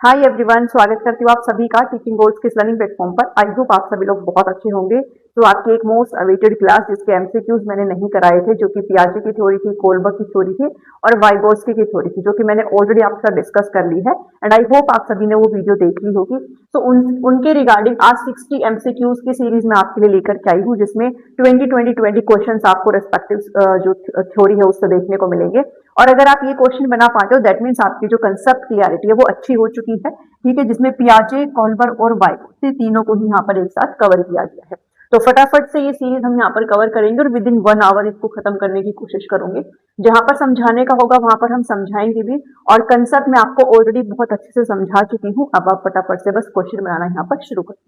Hi everyone, स्वागत करती हूँ आप सभी का टीचिंग गोल्स के लर्निंग प्लेटफॉर्म पर। आई होप आप सभी लोग बहुत अच्छे होंगे। तो आपकी एक मोस्ट अवेटेड क्लास जिसके एमसीक्यूज मैंने नहीं कराए थे, जो कि पियाजे की थ्योरी थी, कोलबर्ग की थ्योरी थी और वाइगोत्स्की की थ्योरी थी, जो कि मैंने ऑलरेडी आपके साथ डिस्कस कर ली है एंड आई होप आप सभी ने वो वीडियो देख ली होगी। तो उनके रिगार्डिंग आज 60 एमसीक्यूज की सीरीज में आपके लिए लेकर के आई हूँ, जिसमें 20 क्वेश्चन आपको रेस्पेक्टिव जो थ्योरी है उससे देखने को मिलेंगे। और अगर आप ये क्वेश्चन बना पाते हो, दैट मीन्स आपकी जो कंसेप्ट क्लियरिटी है वो अच्छी हो चुकी है। ठीक है, जिसमें पियाजे, कोलबर्ग और वाइगोत्स्की तीनों को ही यहाँ पर एक साथ कवर किया गया है। तो फटाफट से ये सीरीज हम यहाँ पर कवर करेंगे और विद इन 1 आवर इसको खत्म करने की कोशिश करेंगे। जहां पर समझाने का होगा वहां पर हम समझाएंगे भी, और कंसेप्ट मैं आपको ऑलरेडी बहुत अच्छे से समझा चुकी हूँ। अब आप फटाफट से बस क्वेश्चन बनाना यहाँ पर शुरू करें।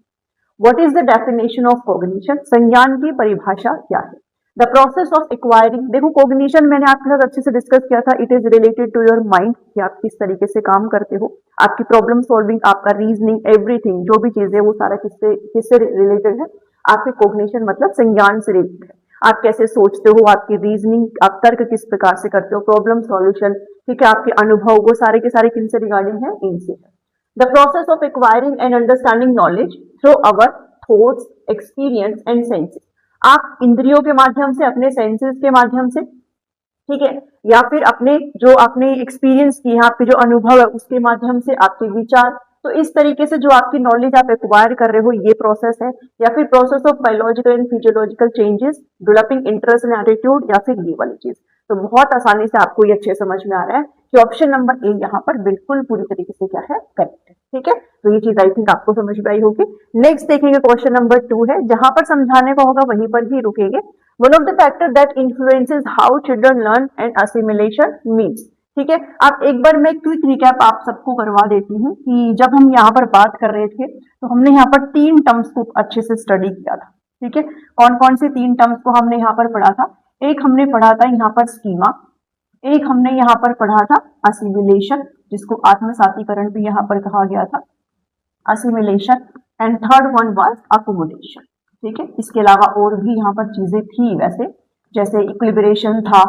What is the definition of cognition? संज्ञान की परिभाषा क्या है? The process of acquiring. देखो, कॉग्निशन मैंने आपके साथ अच्छे से डिस्कस किया था। It is related to your mind, कि आप किस तरीके से काम करते हो, आपकी प्रॉब्लम सॉल्विंग, आपका रीजनिंग, एवरीथिंग जो भी चीजें वो सारा किससे रिलेटेड है? आपके कॉग्निशन मतलब संज्ञान से रिलेटेड है। आप कैसे सोचते हो, आपकी रीजनिंग, आप तर्क किस प्रकार से करते हो, प्रॉब्लम सॉल्यूशन, ठीक है, आपके अनुभव, वो सारे के सारे किनसे रिगार्डिंग है? इनसे है। The process of acquiring and understanding knowledge through our thoughts, experience and senses. आप इंद्रियों के माध्यम से, अपने सेंसेस के माध्यम से, ठीक है, या फिर अपने जो आपने एक्सपीरियंस की है, आपके जो अनुभव है उसके माध्यम से, आपके विचार, तो इस तरीके से जो आपकी नॉलेज आप एक्वायर कर रहे हो, ये प्रोसेस है। या फिर process of biological and physiological changes, developing interest and attitude, या फिर ये वाली चीज। तो बहुत आसानी से आपको ये अच्छे समझ में आ रहा है कि ऑप्शन नंबर ए यहाँ पर बिल्कुल पूरी तरीके से क्या है? करेक्ट है। ठीक है, तो ये चीज आई थिंक आपको समझ में आई होगी। नेक्स्ट देखेंगे, क्वेश्चन नंबर 2 है। जहां पर समझाने का होगा वहीं पर ही रुकेंगे। One of the factor that influences how children learn and assimilation means. ठीक है, आप एक बार मैं क्विक रिकैप आप सबको करवा देती हूँ कि जब हम यहाँ पर बात कर रहे थे तो हमने यहाँ पर 3 टर्म्स को अच्छे से स्टडी किया था। ठीक है, कौन कौन से 3 टर्म्स को हमने यहाँ पर पढ़ा था? एक हमने पढ़ा था यहाँ पर स्कीमा, एक हमने यहाँ पर पढ़ा था असिमिलेशन, जिसको आत्मसातीकरण भी यहाँ पर कहा गया था, assimilation, and third one was accommodation. ठीक है, इसके अलावा और भी यहाँ पर चीजें थी वैसे, जैसे इक्विलिब्रेशन था,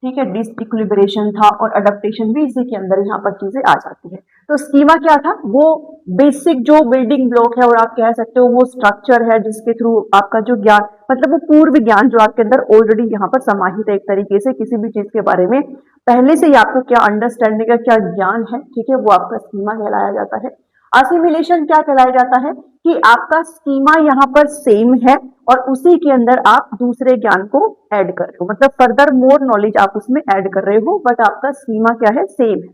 ठीक है, डिसइक्विलिब्रेशन था, और अडेप्टेशन भी इसी के अंदर यहाँ पर चीजें आ जाती है। तो स्कीमा क्या था? वो बेसिक जो बिल्डिंग ब्लॉक है, और आप कह सकते हो वो स्ट्रक्चर है जिसके थ्रू आपका जो ज्ञान, मतलब वो पूर्व ज्ञान जो आपके अंदर ऑलरेडी यहाँ पर समाहित है, एक तरीके से किसी भी चीज के बारे में पहले से ही आपको क्या अंडरस्टैंडिंग है, क्या ज्ञान है, ठीक है, वो आपका स्कीमा कहलाया जाता है। असिमिलेशन क्या कहलाया जाता है? कि आपका स्कीमा यहाँ पर सेम है और उसी के अंदर आप दूसरे ज्ञान को ऐड कर रहे हो, मतलब फर्दर मोर नॉलेज आप उसमें ऐड कर रहे हो, बट आपका स्कीमा क्या है? सेम है।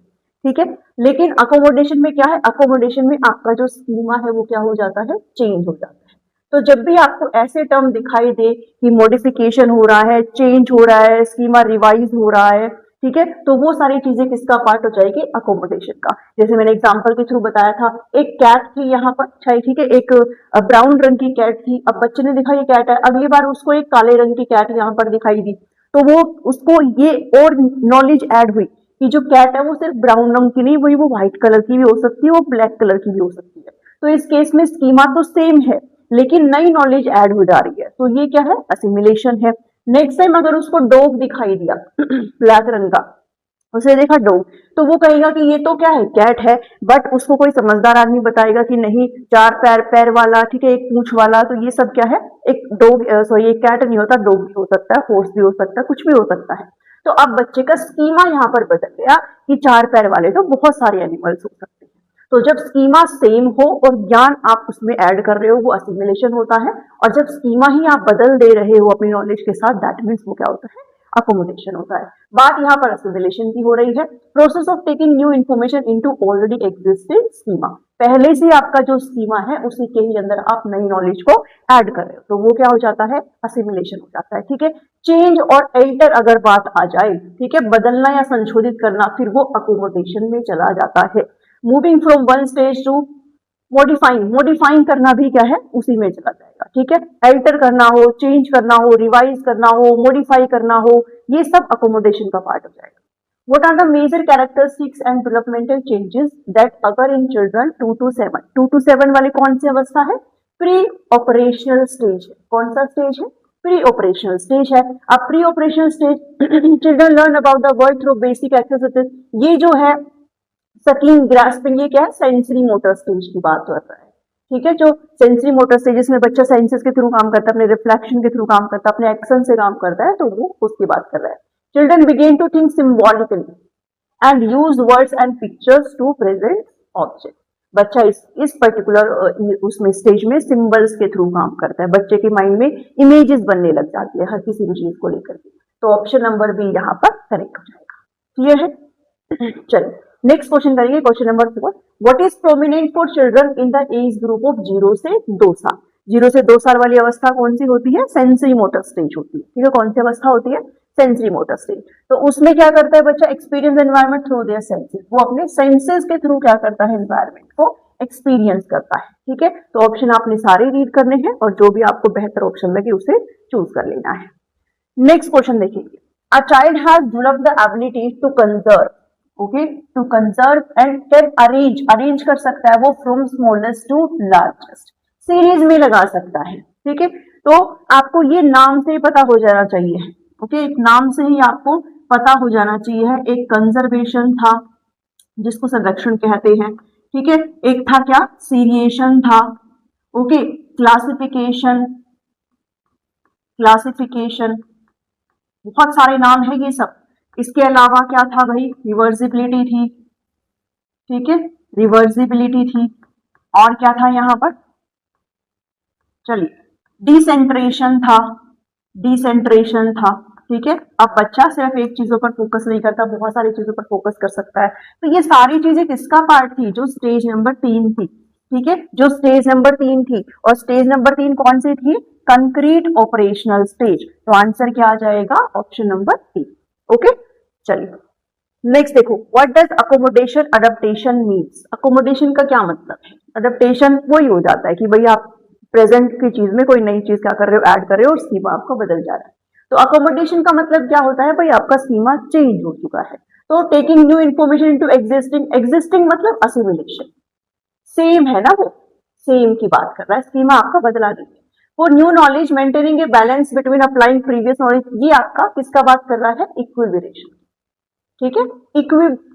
ठीक है, लेकिन अकोमोडेशन में क्या है? अकोमोडेशन में आपका जो स्कीमा है वो क्या हो जाता है? चेंज हो जाता है। तो जब भी आपको ऐसे टर्म दिखाई दे कि मॉडिफिकेशन हो रहा है, चेंज हो रहा है, स्कीमा रिवाइज हो रहा है, ठीक है, तो वो सारी चीजें किसका पार्ट हो जाएगी? अकोमोडेशन का। जैसे मैंने एग्जांपल के थ्रू बताया था, एक कैट थी यहाँ पर, ठीक है, एक ब्राउन रंग की कैट थी। अब बच्चे ने देखा ये कैट है, अगली बार उसको एक काले रंग की कैट यहाँ पर दिखाई दी, तो वो उसको ये और नॉलेज ऐड हुई कि जो कैट है वो सिर्फ ब्राउन रंग की नहीं, वही वो व्हाइट कलर की भी हो सकती है, वो ब्लैक कलर की भी हो सकती है। तो इस केस में स्कीमा तो सेम है, लेकिन नई नॉलेज ऐड हो जा रही है, तो ये क्या है? असिमिलेशन है। नेक्स्ट टाइम अगर उसको डॉग दिखाई दिया ब्लैक रंग का, उसे देखा डॉग, तो वो कहेगा कि ये तो क्या है? कैट है। बट उसको कोई समझदार आदमी बताएगा कि नहीं, 4 पैर वाला, ठीक है, एक पूंछ वाला, तो ये सब क्या है? एक डॉग, सॉरी, एक कैट नहीं होता, डॉग भी हो सकता है, हॉर्स भी हो सकता है, कुछ भी हो सकता है। तो अब बच्चे का स्कीमा यहाँ पर बदल गया कि 4 पैर वाले तो बहुत सारे एनिमल्स हो सकते हैं। तो जब स्कीमा सेम हो और ज्ञान आप उसमें ऐड कर रहे हो, वो असिमिलेशन होता है। और जब स्कीमा ही आप बदल दे रहे हो अपनी नॉलेज के साथ, दैट मीन्स वो क्या होता है? अकोमोडेशन होता है। बात यहाँ पर असिमिलेशन की हो रही है। Process of taking new information into already existing schema. पहले से आपका जो स्कीमा है उसी के ही अंदर आप नई नॉलेज को ऐड कर रहे हो, तो वो क्या हो जाता है? असिमिलेशन हो जाता है। ठीक है, चेंज और एल्टर अगर बात आ जाए, ठीक है, बदलना या संशोधित करना, फिर वो अकोमोडेशन में चला जाता है। Moving from one stage to modifying करना भी क्या है? उसी में चला जाएगा। ठीक है, अल्टर करना हो, चेंज करना हो, रिवाइज करना हो, मॉडिफाई करना हो, ये सब अकोमोडेशन का पार्ट हो जाएगा। What are the major characteristics and developmental changes that occur in children 2 to 7? 2 to 7 वाली कौन सी अवस्था है? प्री ऑपरेशनल स्टेज है। कौन सा स्टेज है? प्री ऑपरेशनल स्टेज है। अब pre operational stage, children learn about the world through basic exercises. ये जो है सकिंग, ग्रास्पिंग, ये क्या है, सेंसरी मोटर स्टेज की बात कर रहा है। ठीक है, जो सेंसरी मोटर स्टेजेस में बच्चा सेंसेस के थ्रू काम करता है, अपने रिफ्लेक्शन के थ्रू काम करता है, अपने एक्शन से काम करता है, तो वो उसकी बात कर रहा है। Children begin to think symbolically and use words and pictures to present object. बच्चा इस पर्टिकुलर उसमें स्टेज में सिंबल्स के थ्रू काम करता है, बच्चे के माइंड में इमेजेस बनने लग जाती है हर किसी भी चीज को लेकर के। तो ऑप्शन नंबर बी यहाँ पर करेक्ट हो जाएगा। क्लियर है? चलो नेक्स्ट क्वेश्चन करेंगे, question number 4। What is prominent for children in the age group of 0 से 2 साल। 0 से 2 साल वाली अवस्था कौन सी होती है? सेंसरी मोटर स्टेज होती है। ठीक है, कौन सी अवस्था होती है? Sensory motor stage. तो उसमें क्या करता है बच्चा? Experience environment through their senses. वो अपने सेंसेस के थ्रू क्या करता है? एनवायरमेंट को एक्सपीरियंस करता है। ठीक है, तो ऑप्शन आपने सारे रीड करने हैं और जो भी आपको बेहतर ऑप्शन लगे उसे चूज कर लेना है। नेक्स्ट क्वेश्चन देखिए, a child has developed the ability to conserve, okay, to conserve and can arrange कर सकता है वो from smallest to largest, series में लगा सकता है। ठीक है, तो आपको ये नाम से पता हो जाना चाहिए। ओके, एक नाम से ही आपको पता हो जाना चाहिए। एक कंजर्वेशन था जिसको संरक्षण कहते हैं। ठीक है, एक था क्या? सीरिएशन था। ओके, क्लासिफिकेशन, बहुत सारे नाम है ये सब। इसके अलावा क्या था भाई? रिवर्सिबिलिटी थी। ठीक है, रिवर्सिबिलिटी थी। और क्या था यहाँ पर? चलिए, डिसेंट्रेशन था। ठीक है, अब बच्चा सिर्फ एक चीजों पर फोकस नहीं करता, बहुत सारी चीजों पर फोकस कर सकता है। तो ये सारी चीजें किसका पार्ट थी? जो स्टेज नंबर 3 थी। ठीक है, जो स्टेज नंबर 3 थी, और स्टेज नंबर 3 कौन सी थी? Concrete operational stage. तो आंसर क्या आ जाएगा? Option number 3। ओके, चलिए नेक्स्ट देखो, what does accommodation adaptation means. Accommodation का क्या मतलब है? अडेप्टेशन वही हो जाता है कि भाई आप प्रेजेंट की चीज में कोई नई चीज क्या कर रहे हो? ऐड कर रहे हो और स्कीमा आपका बदल जा रहा है। तो अकोमोडेशन का मतलब क्या होता है? भाई आपका स्कीमा चेंज हो चुका है। तो taking new information into existing मतलब असिमिलेशन, सेम है ना, वो सेम की बात कर रहा है, स्कीमा आपका बदला नहीं है। For new knowledge maintaining a balance between applying previous knowledge, ये आपका किसका बात कर रहा है? इक्विलिब्रेशन। ठीक है,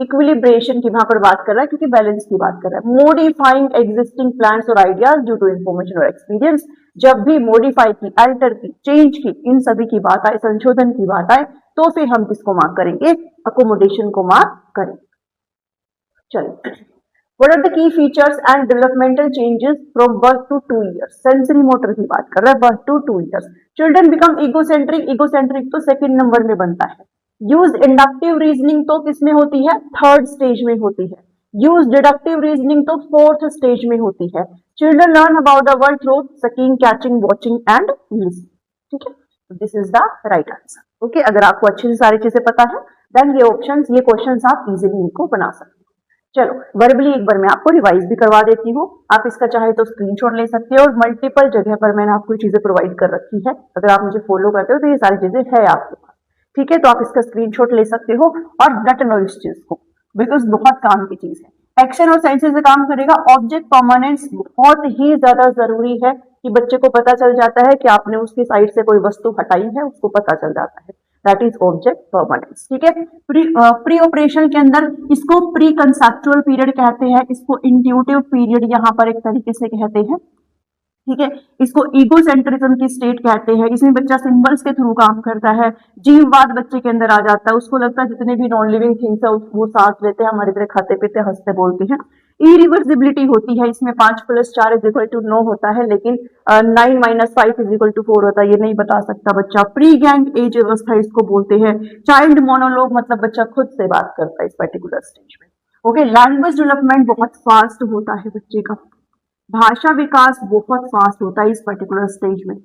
इक्विलिब्रेशन की वहां पर बात कर रहा है क्योंकि बैलेंस की बात कर रहा है। मॉडिफाइंग एग्जिस्टिंग प्लान्स और आइडियाज ड्यू टू इन्फॉर्मेशन और एक्सपीरियंस, जब भी मॉडिफाई की, अल्टर की, चेंज की, इन सभी की बात आए, संशोधन की बात आए, तो फिर हम किसको मार्क करेंगे? अकोमोडेशन को मार्क करेंगे। चलिए, what are the key features and developmental changes from birth to 2 years. Sensory motor की बात कर रहा है, birth to 2 years. Children become egocentric तो सेकंड नंबर में बनता है। यूज इंडक्टिव रीजनिंग तो किसमें होती है? 3rd स्टेज में होती है। यूज डिडक्टिव रीजनिंग तो 4th स्टेज में होती है। Children learn about the world through sucking, catching, watching and listening. ठीक है, this is the right answer. Okay, अगर आपको अच्छे से सारी चीजें पता है देन ये क्वेश्चन आप इजिली इनको बना सकते हैं। चलो वर्बली एक बार मैं आपको रिवाइज भी करवा देती हूँ। आप इसका चाहे तो स्क्रीनशॉट ले सकते हो और मल्टीपल जगह पर मैंने आपको चीजें प्रोवाइड कर रखी है। अगर आप मुझे फॉलो करते हो तो ये सारी चीजें है आपके पास। ठीक है, तो आप इसका स्क्रीनशॉट ले सकते हो और डट लो इस चीज को, बिकॉज बहुत काम की चीज है। एक्शन और सेंसेस से काम करेगा। ऑब्जेक्ट परमानेंस बहुत ही ज्यादा जरूरी है कि बच्चे को पता चल जाता है कि आपने उसकी साइड से कोई वस्तु हटाई है, उसको पता चल जाता है। That is object permanence. ठीक है, प्री ऑपरेशन के अंदर इसको प्री कंसेप्चुअल पीरियड कहते हैं, इसको इंट्यूटिव पीरियड यहाँ पर एक तरीके से कहते हैं। ठीक है, इसको ईगोसेंट्रिज्म की स्टेट कहते हैं। इसमें बच्चा सिंबल्स के थ्रू काम करता है। जीववाद बच्चे के अंदर आ जाता है, उसको लगता है जितने भी नॉन लिविंग थिंग्स है वो सांस लेते हैं, हमारी तरह खाते पीते हंसते बोलते हैं। इरिवर्सिबिलिटी होती है, इसमें 5 + 4 = 9 होता है, लेकिन 9 - 5 = 4 होता है, ये नहीं बता सकता बच्चा। प्री गैंग एज अवस्था इसको बोलते हैं। चाइल्ड मोनोलॉग मतलब बच्चा खुद से बात करता है इस पर्टिकुलर स्टेज में। ओके, लैंग्वेज डेवलपमेंट बहुत फास्ट होता है बच्चे का, भाषा विकास बहुत फास्ट होता है इस पर्टिकुलर स्टेज में।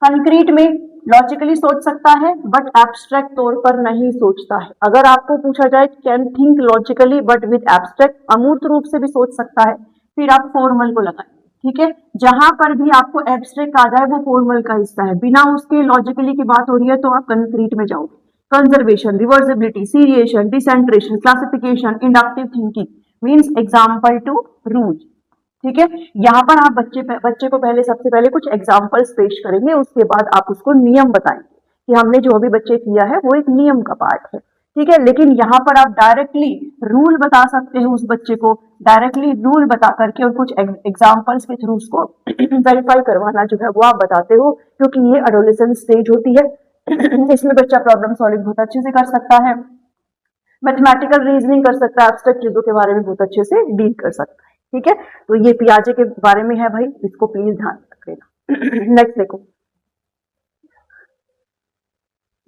कंक्रीट में लॉजिकली सोच सकता है बट एब्स्ट्रैक्ट तौर पर नहीं सोचता है। अगर आपको पूछा जाए can think logically but with abstract, अमूर्त रूप से भी सोच सकता है, फिर आप फॉर्मल को लगाएं। ठीक है, जहां पर भी आपको एब्स्ट्रैक्ट आ जाए वो फॉर्मल का हिस्सा है, बिना उसके लॉजिकली की बात हो रही है तो आप कंक्रीट में जाओगे। Conservation, reversibility, seriation, decentration, classification, inductive thinking means example to rule. ठीक है, यहाँ पर आप बच्चे को पहले सबसे पहले कुछ एग्जाम्पल्स पेश करेंगे, उसके बाद आप उसको नियम बताएंगे कि हमने जो भी बच्चे किया है वो एक नियम का पार्ट है। ठीक है। लेकिन यहाँ पर आप डायरेक्टली रूल बता सकते हो उस बच्चे को, डायरेक्टली रूल बता करके और कुछ एग्जाम्पल्स के थ्रू उसको वेरीफाई करवाना जो है वो आप बताते हो, क्योंकि ये एडोलेसेंस स्टेज होती है। इसमें बच्चा प्रॉब्लम सॉल्विंग बहुत अच्छे से कर सकता है, मैथमेटिकल रीजनिंग कर सकता है, एब्स्ट्रैक्ट चीजों के बारे में बहुत अच्छे से डील कर सकता है। ठीक है, तो ये पियाजे के बारे में है भाई, इसको प्लीज ध्यान रख लेना।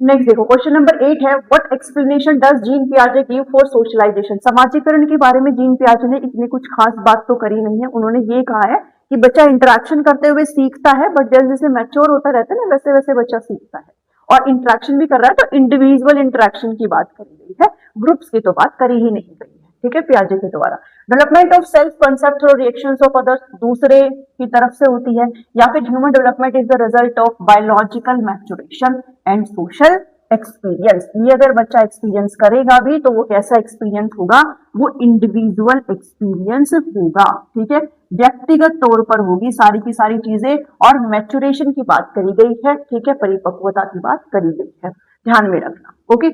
नेक्स्ट देखो क्वेश्चन नंबर 8 है, व्हाट एक्सप्लेनेशन डज जीन पियाजे गिव फॉर सोशलाइजेशन। समाजीकरण के बारे में जीन पियाजे ने इतनी कुछ खास बात तो करी नहीं है। उन्होंने ये कहा है कि बच्चा इंटरेक्शन करते हुए सीखता है, बट जैसे जैसे मैच्योर होता रहता है ना वैसे वैसे बच्चा सीखता है और इंटरेक्शन भी कर रहा है। तो इंडिविजुअल इंटरेक्शन की बात करी गई है, ग्रुप्स की तो बात करी ही नहीं गई है। ठीक है, पियाजे के द्वारा डेवलपमेंट ऑफ सेल्फ कंसेप्ट और रिएक्शंस ऑफ अदर्स दूसरे की तरफ से होती है, या फिर human development is the result of biological maturation and social experience. ये अगर बच्चा एक्सपीरियंस करेगा भी तो वो कैसा एक्सपीरियंस होगा, वो इंडिविजुअल एक्सपीरियंस होगा। ठीक है, व्यक्तिगत तौर पर होगी सारी की सारी चीजें, और मैच्योरेशन की बात करी गई है। ठीक है, परिपक्वता की बात करी गई है, ध्यान में रखना। ओके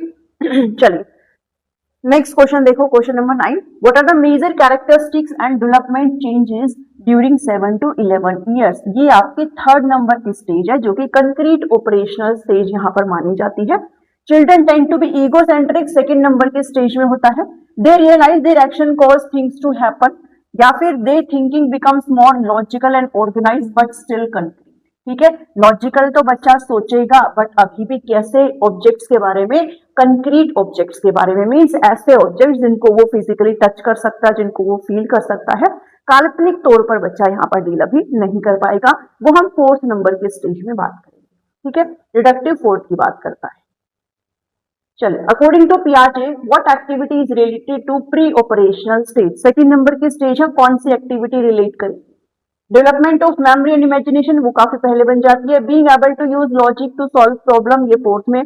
चलिए नेक्स्ट क्वेश्चन देखो, question number 9, what are the major characteristics and development changes during 7 to 11 years. ये आपके 3rd नंबर की स्टेज है जो कि कंक्रीट ऑपरेशनल स्टेज यहाँ पर मानी जाती है। Children tend to be egocentric 2nd number के स्टेज में होता है। They realize their action cause things to happen, या फिर they thinking becomes more logical and organized but still concrete. ठीक है, लॉजिकल तो बच्चा सोचेगा बट अभी भी कैसे ऑब्जेक्ट्स के बारे में, कंक्रीट ऑब्जेक्ट्स के बारे में, मींस ऐसे ऑब्जेक्ट्स जिनको वो फिजिकली टच कर सकता है, जिनको वो फील कर सकता है। काल्पनिक तौर पर बच्चा यहाँ पर डील अभी नहीं कर पाएगा, वो हम 4th नंबर के स्टेज में बात करेंगे। ठीक है, डिडक्टिव 4th की बात करता है। चलिए, अकॉर्डिंग टू पियाजे what activity is related to pre operational stage. 2nd number की स्टेज है, कौन सी एक्टिविटी रिलेट करेगी। Development of memory and imagination, वो काफी पहले बन जाती है। Being able to use logic to solve problem, ये 4th में।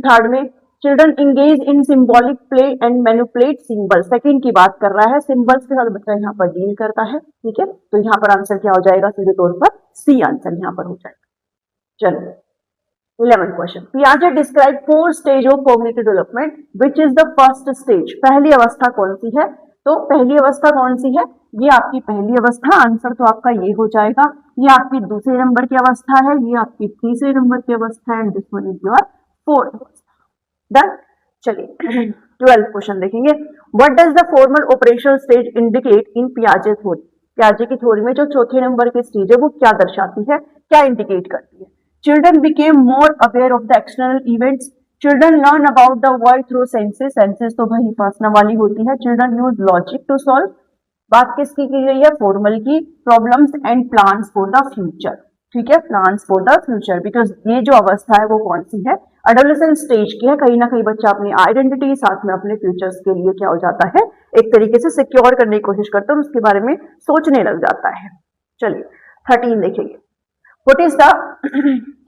3rd में children engage in symbolic play and manipulate symbol, 2nd की बात कर रहा है। सिंबल्स के साथ बच्चा यहाँ पर डील करता है। ठीक है, तो यहाँ पर आंसर क्या हो जाएगा, सीधे तौर पर सी आंसर यहाँ पर हो जाएगा। चलिए 11th क्वेश्चन, पियाजे describe 4 stage of cognitive development which is the first stage. पहली अवस्था कौन सी है, तो पहली अवस्था कौन सी है, ये आपकी पहली अवस्था, आंसर तो आपका ये हो जाएगा। ये आपकी 2रे नंबर की अवस्था है, ये आपकी 3रे नंबर की अवस्था है, and this one is your 4th अवस्था। डन। चलिए 12th क्वेश्चन देखेंगे, what does the formal operational stage indicate in पियाजे थ्योरी। पियाजे की थ्योरी में जो 4थे नंबर की स्टेज है वो क्या दर्शाती है, क्या इंडिकेट करती है। Children became more aware of the external events, children learn about the world through senses, senses तो भाई पर्सनल वाली होती है। Children use logic to solve, बात किसकी की गई है, फॉर्मल की, problems and plans for the future. ठीक है, plans for the future, because ये जो अवस्था है वो कौन सी है, एडोलेसेंस स्टेज की है। कहीं ना कहीं बच्चा अपनी आइडेंटिटी साथ में अपने फ्यूचर्स के लिए क्या हो जाता है, एक तरीके से सिक्योर करने की कोशिश करता है और उसके बारे में सोचने लग जाता है। चलिए 13 देखेंगे, what is the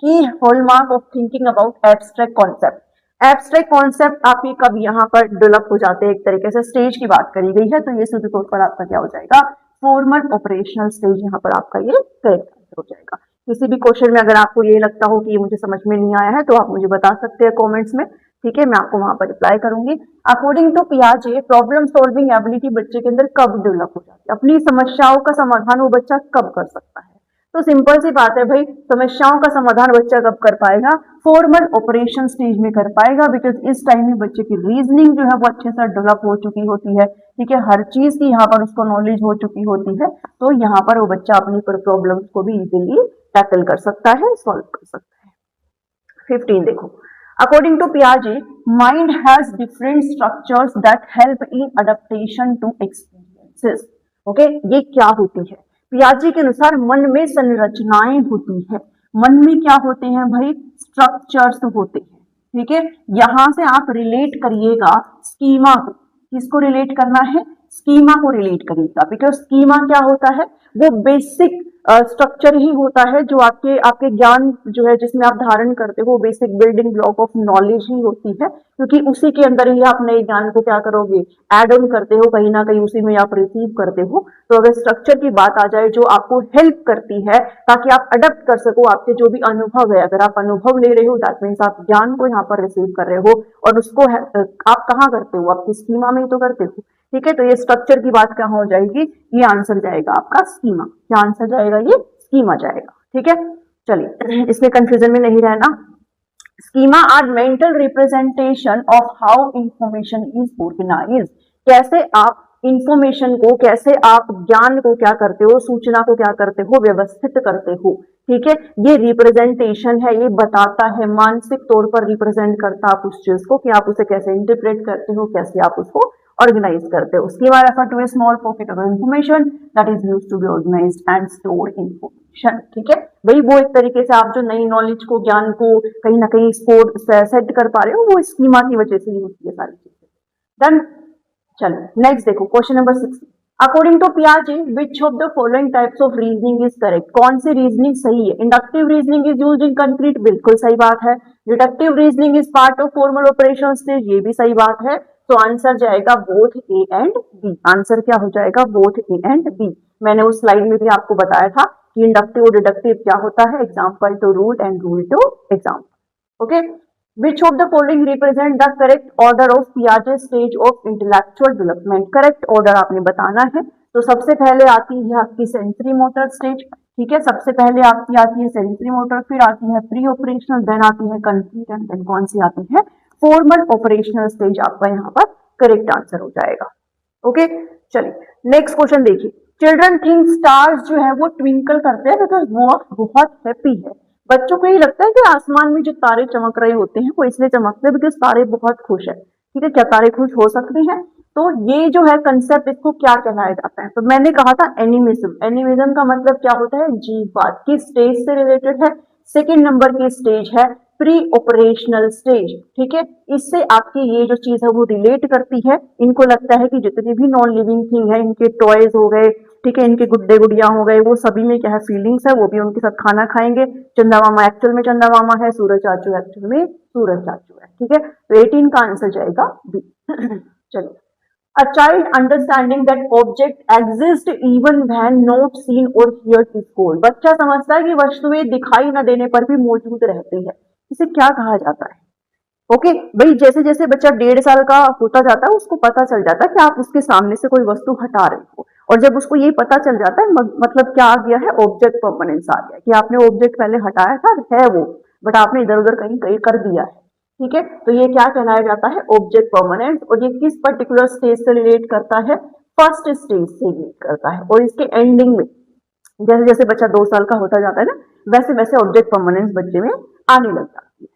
key hallmark of thinking about abstract concept. Abstract concept आपके कब यहाँ पर डेवलप हो जाते हैं, एक तरीके से स्टेज की बात करी गई है, तो ये सीधे तौर पर आपका क्या हो जाएगा, फॉर्मल ऑपरेशनल स्टेज यहाँ पर आपका ये करेक्ट आंसर हो जाएगा। किसी भी क्वेश्चन में अगर आपको ये लगता हो कि ये मुझे समझ में नहीं आया है तो आप मुझे बता सकते हैं कमेंट्स में। ठीक है, मैं आपको वहां पर रिप्लाई करूंगी। अकॉर्डिंग टू पियाजे प्रॉब्लम सॉल्विंग एबिलिटी बच्चे के अंदर कब डेवलप हो जाती है, अपनी समस्याओं का समाधान वो बच्चा कब कर सकता है। तो सिंपल सी बात है भाई, समस्याओं का समाधान बच्चा कब कर पाएगा, फॉर्मल ऑपरेशन स्टेज में कर पाएगा, बिकॉज इस टाइम में बच्चे की रीजनिंग जो है वो अच्छे से डेवलप हो चुकी होती है। ठीक है, हर चीज की यहाँ पर उसको नॉलेज हो चुकी होती है, तो यहाँ पर वो बच्चा अपनी प्रॉब्लम्स को भी इजीली टैकल कर सकता है, सॉल्व कर सकता है। 15 देखो, अकॉर्डिंग टू पियाजे mind has different structures that help in adaptation to experiences. Okay, ये क्या होती है, पियाजे के अनुसार मन में संरचनाएं होती है। मन में क्या होते हैं भाई, स्ट्रक्चर्स होते हैं। ठीक है, यहां से आप रिलेट करिएगा स्कीमा को, किसको रिलेट करना है, स्कीमा को रिलेट करिएगा, बिकॉज स्कीमा क्या होता है, वो बेसिक स्ट्रक्चर ही होता है जो आपके आपके ज्ञान जो है जिसमें आप धारण करते हो, basic building block of knowledge ही होती है, क्योंकि उसी के अंदर ही आप नए ज्ञान को क्या करोगे, एड ऑन करते हो, कहीं ना कहीं उसी में आप रिसीव करते हो। तो अगर स्ट्रक्चर की बात आ जाए जो आपको हेल्प करती है ताकि आप अडेप्ट कर सको आपके जो भी अनुभव है, अगर आप अनुभव ले रहे हो दैट मीन्स आप ज्ञान को यहाँ पर रिसीव कर रहे हो, और उसको आप कहाँ करते हो, आपकी स्कीमा में ही तो करते हो। ठीक है, तो ये स्ट्रक्चर की बात क्या हो जाएगी, ये आंसर जाएगा आपका स्कीमा। क्या आंसर जाएगा, ये स्कीमा जाएगा। ठीक है, चलिए इसमें कंफ्यूजन में नहीं रहना। Schema are mental representation of how information is organised. कैसे आप इंफॉर्मेशन को, कैसे आप ज्ञान को क्या करते हो, सूचना को क्या करते हो, व्यवस्थित करते हो। ठीक है, ये रिप्रेजेंटेशन है, ये बताता है, मानसिक तौर पर रिप्रेजेंट करता आप उस चीज को कि आप उसे कैसे इंटरप्रेट करते हो, कैसे आप उसको ऑर्गेनाइज करते हो। Schema refer to a small pocket of information that is used to be organised and store information. ठीक है, वही वो एक तरीके से आप जो नई नॉलेज को, ज्ञान को कहीं ना कहीं स्टोर सेट कर पा रहे हो, वो स्कीमा की वजह से ही होती है सारी चीजें। डन। चलो नेक्स्ट देखो, क्वेश्चन नंबर 6। अकॉर्डिंग टू पियाजे which of the following types of reasoning is correct. कौन सी रीजनिंग सही है। Inductive reasoning is used in concrete, बिल्कुल सही बात है। Deductive reasoning is part of formal operation stage, ये भी सही बात है। तो आंसर जाएगा both A and B. Answer क्या हो जाएगा, बोथ ए एंड बी। मैंने उस स्लाइड में भी आपको बताया था कि इंडक्टिव और डिडक्टिव क्या होता है, example to rule and rule to example. Okay, which of the following represent the correct order of Piaget stage of intellectual development। Correct order आपने बताना है। तो सबसे पहले आती है आपकी सेंसरी मोटर स्टेज। ठीक है, सबसे पहले आपकी आती है सेंसरी मोटर, फिर आती है प्री ऑपरेशनल, देन आती है कंप्लीट, एंड देन कौन सी आती है, फॉर्मल ऑपरेशनल स्टेज। आपका यहाँ पर करेक्ट आंसर हो जाएगा। ओके, चलिए नेक्स्ट क्वेश्चन देखिए। चिल्ड्रन थिंक स्टार्स जो है वो ट्विंकल करते हैं बिकॉज वो बहुत हैप्पी है। बच्चों को ये लगता है कि आसमान में जो तारे चमक रहे होते हैं वो इसलिए चमकते हैं बिकॉज तारे बहुत खुश है। ठीक है, क्या तारे खुश हो सकते हैं। तो ये जो है कंसेप्ट, इसको क्या कहलाया जाता है। तो मैंने कहा था एनिमिज्म। एनिमिज्म का मतलब क्या होता है, जीववाद। किस स्टेज से रिलेटेड है, सेकेंड नंबर की स्टेज है प्री ऑपरेशनल स्टेज। ठीक है, इससे आपकी ये जो चीज है वो रिलेट करती है। इनको लगता है कि जितनी भी नॉन लिविंग थिंग है, इनके टॉयज हो गए, ठीक है, इनके गुड्डे गुड़िया हो गए, वो सभी में क्या है, फीलिंग्स है, वो भी उनके साथ खाना खाएंगे। चंदा मामा एक्चुअल में चंदा मामा है, सूरज चाचू एक्चुअल में सूरज चाचू है। ठीक है, तो 18 का आंसर जाएगा बी। चलिए, a child understanding that object exist even when not seen और हियर्ड इज कॉल्ड। बच्चा समझता है कि वस्तुएं दिखाई न देने पर भी मौजूद रहती है। इसे क्या कहा जाता है। ओके भाई, जैसे जैसे बच्चा 1.5 साल का होता जाता है उसको पता चल जाता है कि आप उसके सामने से कोई वस्तु हटा रहे हो, और जब उसको ये पता चल जाता है मतलब क्या आ गया है, ऑब्जेक्ट परमानेंस आ गया कि आपने ऑब्जेक्ट पहले हटाया था, है वो, बट आपने इधर उधर कहीं कहीं कर दिया है। ठीक है, तो ये क्या कहलाया जाता है, ऑब्जेक्ट परमानेंस। और ये किस पर्टिकुलर स्टेज से रिलेट करता है, फर्स्ट स्टेज से रिलेट करता है। और इसके एंडिंग में जैसे जैसे बच्चा 2 साल का होता जाता है ना, वैसे वैसे ऑब्जेक्ट परमानेंस बच्चे में आने लग जाती है।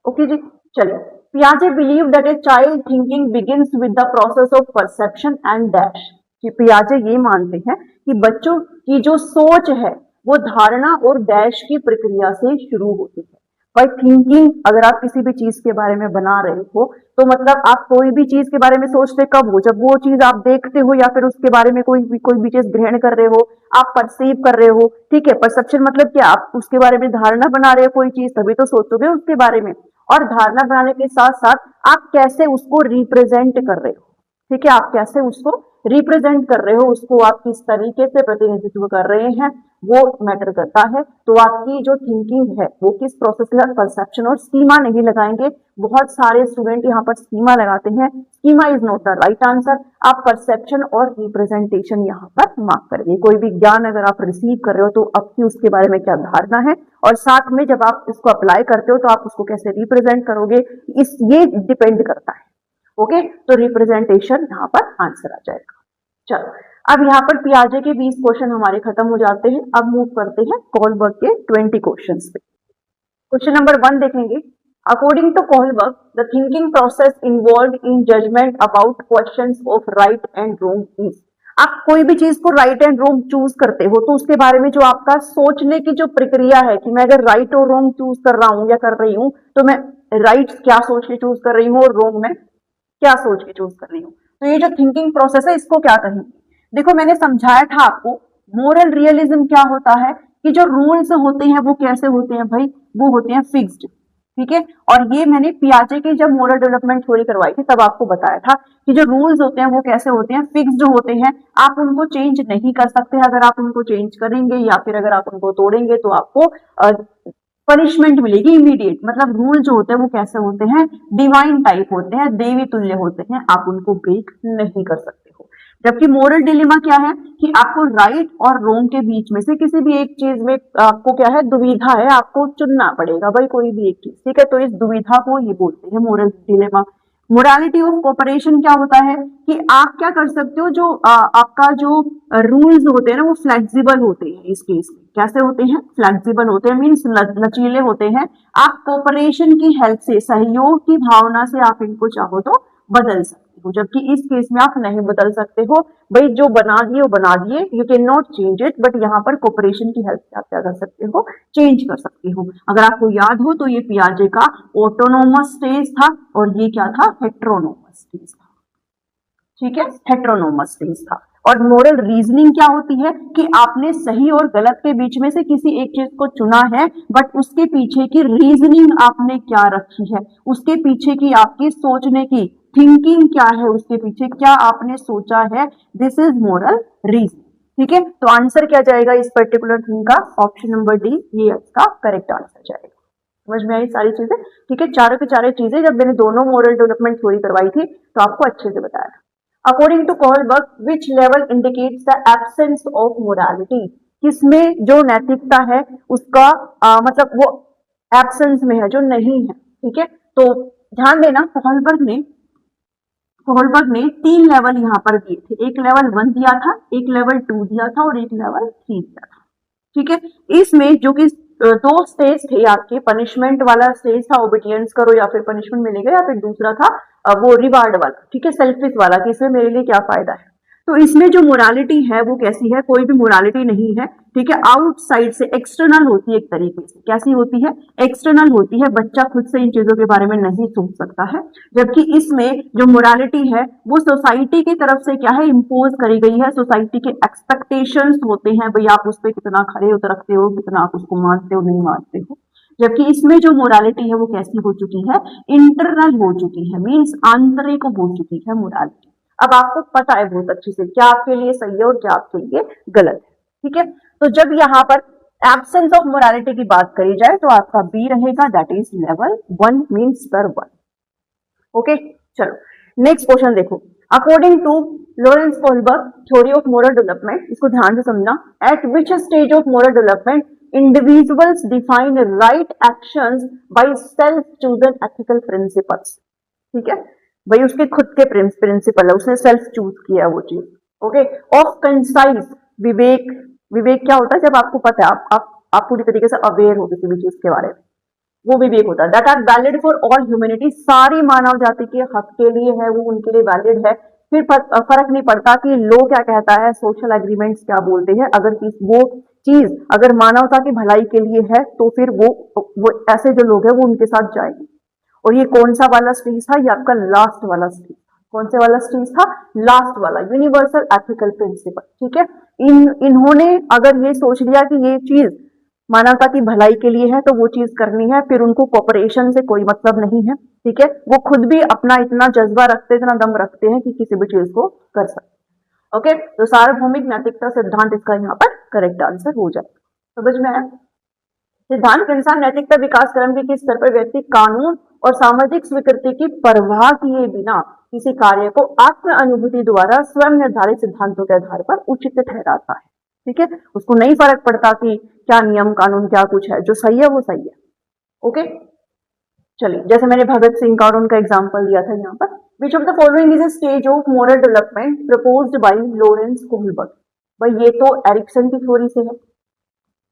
ओके जी, चलिए। पियाजे believe that a child thinking begins with the process of perception and dash. कि पियाजे ये मानते हैं कि बच्चों की जो सोच है वो धारणा और डैश की प्रक्रिया से शुरू होती है। भाई थिंकिंग, अगर आप किसी भी चीज के बारे में बना रहे हो तो मतलब आप कोई भी चीज के बारे में सोचते कब हो, जब वो चीज आप देखते हो या फिर उसके बारे में कोई भी चीज ग्रहण कर रहे हो, आप परसीव कर रहे हो। ठीक है, परसेप्शन मतलब क्या, आप उसके बारे में धारणा बना रहे हो कोई चीज, तभी तो सोचोगे उसके बारे में। और धारणा बनाने के साथ साथ आप कैसे उसको रिप्रेजेंट कर रहे हो। ठीक है, आप कैसे उसको रिप्रेजेंट कर रहे हो, उसको आप किस तरीके से प्रतिनिधित्व कर रहे हैं, वो मैटर करता है। तो आपकी जो थिंकिंग है वो किस प्रोसेस से, परसेप्शन। और स्कीमा नहीं लगाएंगे, बहुत सारे स्टूडेंट यहाँ पर स्कीमा लगाते हैं। Schema is not the right answer. आप परसेप्शन और रिप्रेजेंटेशन यहाँ पर मार्क करेंगे। कोई भी ज्ञान अगर आप रिसीव कर रहे हो तो आपकी उसके बारे में क्या धारणा है, और साथ में जब आप इसको अप्लाई करते हो तो आप उसको कैसे रिप्रेजेंट करोगे, ये डिपेंड करता है। ओके, तो रिप्रेजेंटेशन यहाँ पर आंसर आ जाएगा। चलो, अब यहाँ पर पियाजे के 20 क्वेश्चन हमारे खत्म हो जाते हैं। अब मूव करते हैं कोहलबर्ग के 20 क्वेश्चंस पे। क्वेश्चन नंबर 1 देखेंगे। According to Kohlberg the thinking process involved in judgement about questions of right and wrong is. आप कोई भी चीज को राइट एंड रॉन्ग चूज करते हो तो उसके बारे में जो आपका सोचने की जो प्रक्रिया है कि मैं अगर राइट और रॉन्ग चूज कर रहा हूं या कर रही हूं तो मैं राइट क्या सोच के चूज कर रही हूँ और रॉन्ग में क्या सोच के चूज कर रही हूँ। तो ये जो थिंकिंग प्रोसेस है इसको क्या कहेंगे। देखो मैंने समझाया था आपको मोरल रियलिज्म क्या होता है कि जो रूल्स होते हैं वो कैसे होते हैं भाई, वो होते हैं फिक्स्ड, ठीक है। और ये मैंने पियाजे की जब मोरल डेवलपमेंट थ्योरी करवाई थी तब आपको बताया था कि जो रूल्स होते हैं वो कैसे होते हैं, फिक्स्ड होते हैं, आप उनको चेंज नहीं कर सकते। अगर आप उनको चेंज करेंगे या फिर अगर आप उनको तोड़ेंगे तो आपको पनिशमेंट मिलेगी इमीडिएट। मतलब रूल जो होते हैं वो कैसे होते हैं, डिवाइन टाइप होते हैं, देवी तुल्य होते हैं, आप उनको ब्रेक नहीं कर सकते हो। जबकि मोरल डिलेमा क्या है कि आपको राइट और रॉन्ग के बीच में से किसी भी एक चीज में आपको क्या है, दुविधा है, आपको चुनना पड़ेगा भाई कोई भी एक चीज, ठीक है। तो इस दुविधा को ये बोलते हैं moral dilemma. Morality of cooperation क्या होता है कि आप क्या कर सकते हो, जो आपका जो रूल्स होते हैं ना वो फ्लेक्सिबल होते हैं। इस केस में कैसे होते हैं, फ्लेक्सिबल होते हैं, मीन्स लचीले होते हैं। आप कोऑपरेशन की हेल्प से, सहयोग की भावना से आप इनको चाहो तो बदल सकते हो, जबकि इस केस में आप नहीं बदल सकते हो भाई, जो बना दिए वो बना दिए, you can not change it. But यहाँ पर कोऑपरेशन की हेल्प से आप क्या कर सकते हो, चेंज कर सकते हो। अगर आपको याद हो तो ये पियाजे का ऑटोनोमस स्टेज था और ये क्या था, हेट्रोनोमस स्टेज था, ठीक है, हेट्रोनोमस स्टेज था। और मोरल रीजनिंग क्या होती है कि आपने सही और गलत के बीच में से किसी एक चीज को चुना है, बट उसके पीछे की रीजनिंग आपने क्या रखी है, उसके पीछे की आपकी सोचने की थिंकिंग क्या है, उसके पीछे क्या आपने सोचा है, दिस इज मोरल रीजनिंग, ठीक है। तो आंसर क्या जाएगा इस पर्टिकुलर थिंग का, ऑप्शन नंबर डी, ये इसका करेक्ट आंसर जाएगा। समझ में आई सारी चीजें, ठीक है। चारों की चारों चीजें जब मैंने दोनों मोरल डेवलपमेंट थ्योरी करवाई थी तो आपको अच्छे से बताया। According to Kohlberg, which level indicates the absence of morality, किसमें जो नैतिकता है उसका मतलब वो एब्सेंस में है, जो नहीं है, ठीक है। तो ध्यान देना, कोहलबर्ग ने 3 लेवल यहाँ पर दिए थे, एक लेवल 1 दिया था, एक लेवल 2 दिया था और एक लेवल 3 दिया था, ठीक है। इसमें जो कि 2 स्टेज थे आपके, पनिशमेंट वाला स्टेज था, ओबीडियंस करो या फिर पनिशमेंट मिलेगा, या फिर दूसरा था वो रिवार्ड वाला, ठीक है, सेल्फिश वाला कि इसमें मेरे लिए क्या फायदा है। तो इसमें जो मोरालिटी है वो कैसी है, कोई भी मोरालिटी नहीं है, ठीक है, आउटसाइड से, एक्सटर्नल होती है एक तरीके से। कैसी होती है, एक्सटर्नल होती है, बच्चा खुद से इन चीजों के बारे में नहीं सोच सकता है। जबकि इसमें जो मोरालिटी है वो सोसाइटी की तरफ से क्या है, इम्पोज करी गई है, सोसाइटी के एक्सपेक्टेशंस होते हैं, भाई आप उस पर कितना खड़े उतरते हो, कितना आप उसको मानते हो नहीं मानते हो। जबकि इसमें जो मोरालिटी है वो कैसी हो चुकी है, इंटरनल हो चुकी है, मीन्स आंतरिक हो चुकी है मोरालिटी। अब आपको पता है बहुत अच्छे से क्या आपके लिए सही है और क्या आपके लिए गलत है, ठीक है। तो जब यहाँ पर एब्सेंस ऑफ मोरालिटी की बात करी जाए तो आपका बी रहेगा, दैट इज लेवल 1, मीन्स स्तर 1। ओके, चलो नेक्स्ट क्वेश्चन देखो। According to Lawrence Kohlberg theory of moral development, इसको ध्यान से समझना, at which stage of moral development individuals define right actions by self chosen ethical principles, ठीक है भाई, उसके खुद के प्रिंसिपल है, उसने सेल्फ चूज किया वो चीज। ओके, ऑफ कंसाइज, विवेक, विवेक क्या होता है, जब आपको पता है, आप पूरी तरीके से अवेयर हो किसी भी चीज के बारे में, वो विवेक होता है। That are valid for all humanity, सारी मानव जाति के हक के लिए है, वो उनके लिए वैलिड है। फिर फर्क नहीं पड़ता कि लो क्या कहता है, सोशल एग्रीमेंट्स क्या बोलते हैं, अगर वो चीज अगर मानवता की भलाई के लिए है तो फिर वो ऐसे जो लोग हैं वो उनके साथ जाएंगे। और ये कौन सा वाला स्टेज था, ये आपका लास्ट वाला स्टेज। कौन से वाला स्टेज था, लास्ट वाला, यूनिवर्सल एथिकल प्रिंसिपल, ठीक है। इन्होंने अगर ये सोच लिया कि ये चीज मानवता की भलाई के लिए है तो वो चीज करनी है, फिर उनको कॉपरेशन से कोई मतलब नहीं है, ठीक है। वो खुद भी अपना इतना जज्बा रखते, इतना दम रखते हैं कि किसी भी चीज को कर सकते। ओके, तो सार्वभौमिक नैतिकता सिद्धांत इसका यहाँ पर करेक्ट आंसर हो जाएगा। समझ में आया? सिद्धांत के अनुसार नैतिकता विकास क्रम के किस स्तर पर व्यक्ति कानून और सामाजिक स्वीकृति की परवाह किए बिना किसी कार्य को आत्म अनुभूति द्वारा स्वयं निर्धारित सिद्धांतों के आधार पर उचित ठहराता है, ठीक है। उसको नहीं फर्क पड़ता कि क्या नियम कानून क्या कुछ है, जो सही है वो सही है। ओके, चलिए, जैसे मैंने भगत सिंह का और उनका एग्जाम्पल दिया था यहाँ पर, विच of the following is a stage of moral development proposed by Lawrence Kohlberg. भाई ये तो एरिक्सन की थ्योरी से है,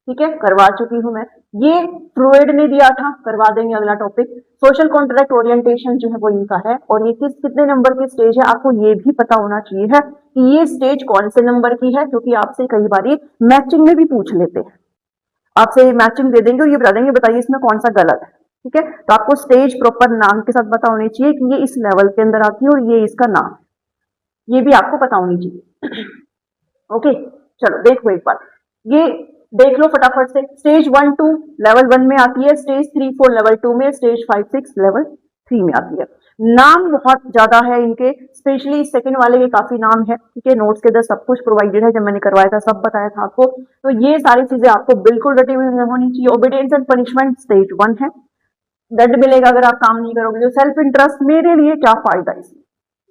ठीक है, करवा चुकी हूं मैं। ये फ्रॉइड ने दिया था, करवा देंगे अगला टॉपिक। सोशल कॉन्ट्रैक्ट ओरिएंटेशन जो है वो इनका है, और ये कितने नंबर की स्टेज है आपको ये भी पता होना चाहिए है कि ये स्टेज कौन से नंबर की है, क्योंकि आपसे कई बार मैचिंग में भी पूछ लेते हैं। आपसे मैचिंग दे देंगे और ये बता देंगे बताइए इसमें कौन सा गलत है, ठीक है। तो आपको स्टेज प्रॉपर नाम के साथ पता होनी चाहिए कि ये इस लेवल के अंदर आती है और ये इसका नाम है, ये भी आपको पता होनी चाहिए। ओके, चलो देखो एक बार, ये देख लो फटाफट से। स्टेज 1-2 लेवल 1 में आती है, स्टेज 3-4 लेवल 2 में, स्टेज 5-6 लेवल 3 में आती है। नाम बहुत ज्यादा है इनके, स्पेशली सेकंड वाले के काफी नाम है, ठीक है। नोट्स के अंदर सब कुछ प्रोवाइडेड है, जब मैंने करवाया था सब बताया था आपको। तो ये सारी चीजें आपको बिल्कुल रटी हुई होनी चाहिए। ओबीडियंस एंड पनिशमेंट स्टेज 1 है, दंड मिलेगा अगर आप काम नहीं करोगे। जो सेल्फ इंटरेस्ट, मेरे लिए क्या फायदा इसमें,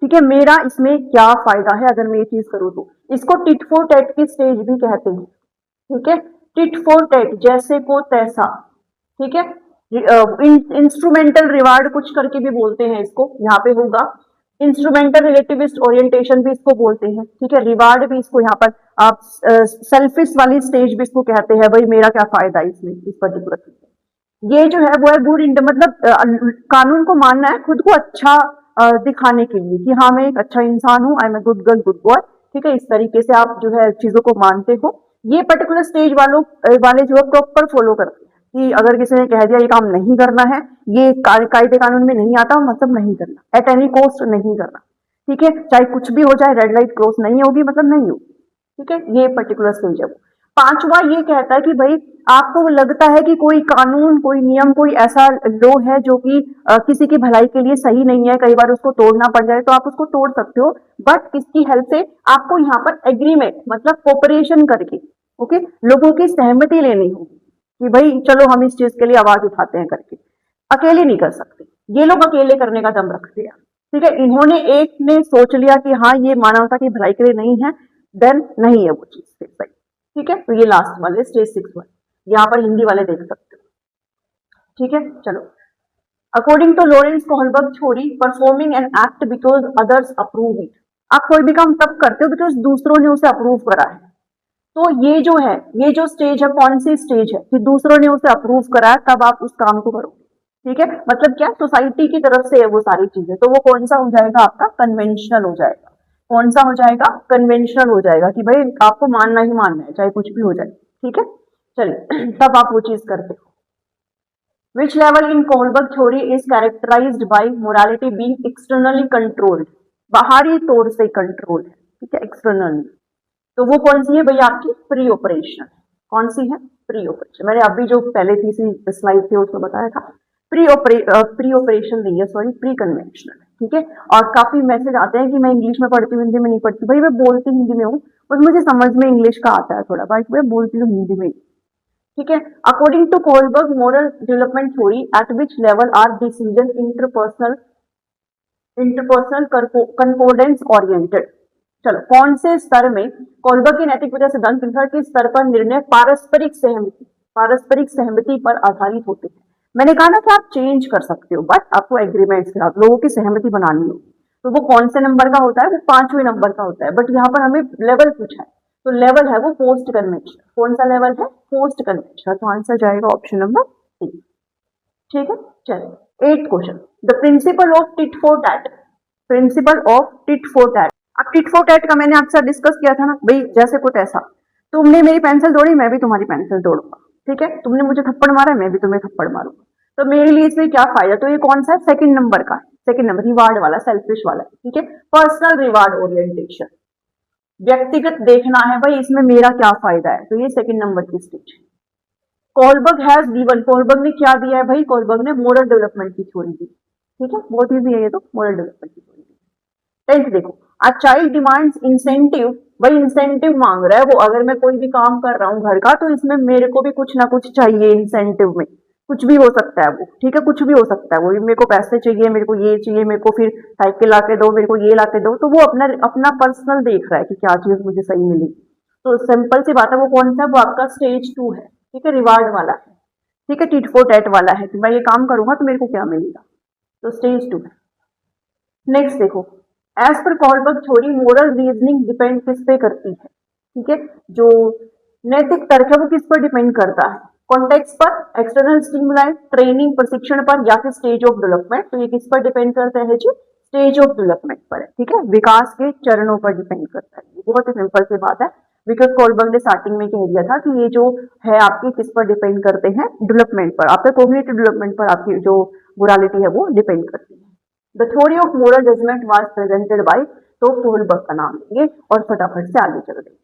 ठीक है, मेरा इसमें क्या फायदा है अगर मैं ये चीज करूँ तो। इसको टिट फॉर टैट की स्टेज भी कहते हैं, ठीक है। टिट फॉर टैट, जैसे को तैसा, ठीक है। इंस्ट्रूमेंटल रिवार्ड कुछ करके भी बोलते हैं इसको, यहाँ पे होगा। इंस्ट्रूमेंटल रिलेटिविस्ट ओरिएंटेशन भी इसको बोलते हैं, ठीक है। रिवार्ड भी इसको यहाँ पर आप सेल्फिश वाली स्टेज भी इसको कहते हैं, भाई मेरा क्या फायदा है इसमें, इस पर्टिकुलर चीज में। ये जो है वो है गुड मतलब कानून को मानना है खुद को अच्छा दिखाने के लिए कि हाँ मैं एक अच्छा इंसान हूँ, I am a good girl good boy, ठीक है। इस तरीके से आप जो है चीजों को मानते हो। ये पर्टिकुलर स्टेज वाले जो है प्रॉपर फॉलो करते हैं कि अगर किसी ने कह दिया ये काम नहीं करना है, ये कायदे कानून में नहीं आता, मतलब नहीं करना, एट एनी कॉस्ट नहीं करना, ठीक है। चाहे कुछ भी हो जाए, रेड लाइट क्रॉस नहीं होगी मतलब नहीं होगी, ठीक है। ये पर्टिकुलर स्टेज है वो। पांचवा ये कहता है कि भाई आपको लगता है कि कोई कानून, कोई नियम, कोई ऐसा लॉ है जो कि किसी की भलाई के लिए सही नहीं है, कई बार उसको तोड़ना पड़ जाए तो आप उसको तोड़ सकते हो, बट किसकी हेल्प से, आपको यहाँ पर एग्रीमेंट मतलब कोऑपरेशन करके, ओके, लोगों की सहमति लेनी होगी कि भाई चलो हम इस चीज के लिए आवाज उठाते हैं करके। अकेले नहीं कर सकते, ये लोग अकेले करने का दम रखते हैं, ठीक है। इन्होंने एक ने सोच लिया कि हाँ ये मानवता की भलाई के लिए नहीं है, देन नहीं है वो चीज फिर सही, ठीक है। तो ये लास्ट वाले स्टेज 6 वाले, यहाँ पर हिंदी वाले देख सकते हो, ठीक है। चलो, according to Lawrence Kohlberg theory, performing an act because others approve it. आप कोई भी काम तब करते हो बिकॉज दूसरों ने उसे अप्रूव करा है। तो ये जो है, ये जो स्टेज है, कौन सी स्टेज है कि दूसरों ने उसे अप्रूव करा है, तब आप उस काम को करोगे, ठीक है। मतलब क्या, सोसाइटी की तरफ से है वो सारी चीजें, तो वो कौन सा हो जाएगा आपका, कन्वेंशनल हो जाएगा। कौन सा हो जाएगा, कन्वेंशनल हो जाएगा कि भाई आपको मानना ही मानना है चाहे कुछ भी हो जाए, ठीक है। चलिए तब आप वो चीज करते हो। Which level in Kohlberg theory is characterized by morality being externally controlled? बाहरी तौर से कंट्रोल है, ठीक है, एक्सटर्नली। तो वो कौन सी है भैया, आपकी प्री ऑपरेशन। कौन सी है, प्री ऑपरेशन। मैंने अभी जो पहले तीसरी स्लाइड थी उसमें बताया था, प्री ऑपरेशन नहीं है, सॉरी, प्री कन्वेंशनल, ठीक है। और काफी मैसेज आते हैं कि मैं इंग्लिश में पढ़ती हूँ हिंदी में नहीं पढ़ती। भाई मैं बोलती हिंदी में हूँ, बस मुझे समझ में इंग्लिश का आता है थोड़ा, भाई मैं बोलती हूँ हिंदी में, ठीक है। According to Kohlberg moral development theory, at which level are decision interpersonal concordance oriented. चलो, कौन से स्तर में कोहलबर्ग की नैतिक विचार सिद्धांत के अनुसार किस स्तर पर निर्णय पारस्परिक सहमति पर आधारित होते हैं। मैंने कहा ना कि आप चेंज कर सकते हो, बट आपको एग्रीमेंट के साथ लोगों की सहमति बनानी हो। तो वो कौन से नंबर का होता है, वो 5वें नंबर का होता है, बट यहाँ पर हमें लेवल पूछा है, तो लेवल है वो पोस्ट कन्वेंशन। कौन सा लेवल है, पोस्ट कन्वेंशन। तो आंसर जाएगा ऑप्शन नंबर सी, ठीक है। चलिए 8th question, the principle of tit for tat. Principle of tit for tat. अब टिट फॉर टैट का मैंने आपसे डिस्कस किया था ना, भाई जैसे कुछ ऐसा, तुमने मेरी पेंसिल तोड़ी, मैं भी तुम्हारी पेंसिल तोड़ूंगा, ठीक है। तुमने मुझे थप्पड़ मारा, मैं भी तुम्हें थप्पड़ मारूंगा, तो मेरे लिए इसमें क्या फायदा। तो ये कौन सा है, सेकंड नंबर का है, सेकंड नंबर, रिवार्ड वाला, सेल्फिश वाला, ठीक है। पर्सनल रिवार्ड ओरिएंटेशन, व्यक्तिगत देखना है भाई इसमें मेरा क्या फायदा है, तो ये सेकंड नंबर की स्टेज है। कोहलबर्ग हैज गिवन, कोहलबर्ग ने क्या दिया है भाई, कोहलबर्ग ने मोरल डेवलपमेंट की थ्योरी दी, ठीक है। बहुत इजी है ये तो, मोरल डेवलपमेंट की थ्योरी दी। 10th देखो, अ चाइल्ड डिमांड्स इंसेंटिव, भाई इंसेंटिव मांग रहा है वो, अगर मैं कोई भी काम कर रहा हूँ घर का, तो इसमें मेरे को भी कुछ ना कुछ चाहिए इंसेंटिव में, कुछ भी हो सकता है वो, ठीक है, कुछ भी हो सकता है वो, मेरे को पैसे चाहिए, मेरे को ये चाहिए, मेरे को फिर साइकिल ला के दो, मेरे को ये ला के दो, तो वो अपना पर्सनल देख रहा है कि क्या चीज मुझे सही मिलेगी। तो सिंपल सी बात है, वो कौन सा है, वो आपका स्टेज 2 है, ठीक है, रिवार्ड वाला है, ठीक है, टिट फॉर टैट वाला है कि मैं ये काम करूंगा तो मेरे को क्या मिलेगा, तो स्टेज 2 है। नेक्स्ट देखो, as per Kohlberg theory moral reasoning depend किस पे करती है, ठीक है। जो नैतिक तर्क है वो किस पर डिपेंड करता है, कॉन्टेक्स्ट पर, एक्सटर्नल स्टिमुलाई, ट्रेनिंग प्रशिक्षण पर, या फिर स्टेज ऑफ डेवलपमेंट। तो ये किस पर डिपेंड करता है जी, स्टेज ऑफ डेवलपमेंट पर है, ठीक है, विकास के चरणों पर डिपेंड करता है। बहुत ही सिंपल सी बात है, बिकॉज कोहलबर्ग ने स्टार्टिंग में कह दिया था कि ये जो है आपकी किस पर डिपेंड करते हैं, डेवलपमेंट पर, आपके कॉग्निटिव डेवलपमेंट पर आपकी जो मोरालिटी है वो डिपेंड करती है। The theory of moral judgement was presented by, तो कोहलबर्ग का नाम लेंगे और फटाफट से आगे चल देंगे।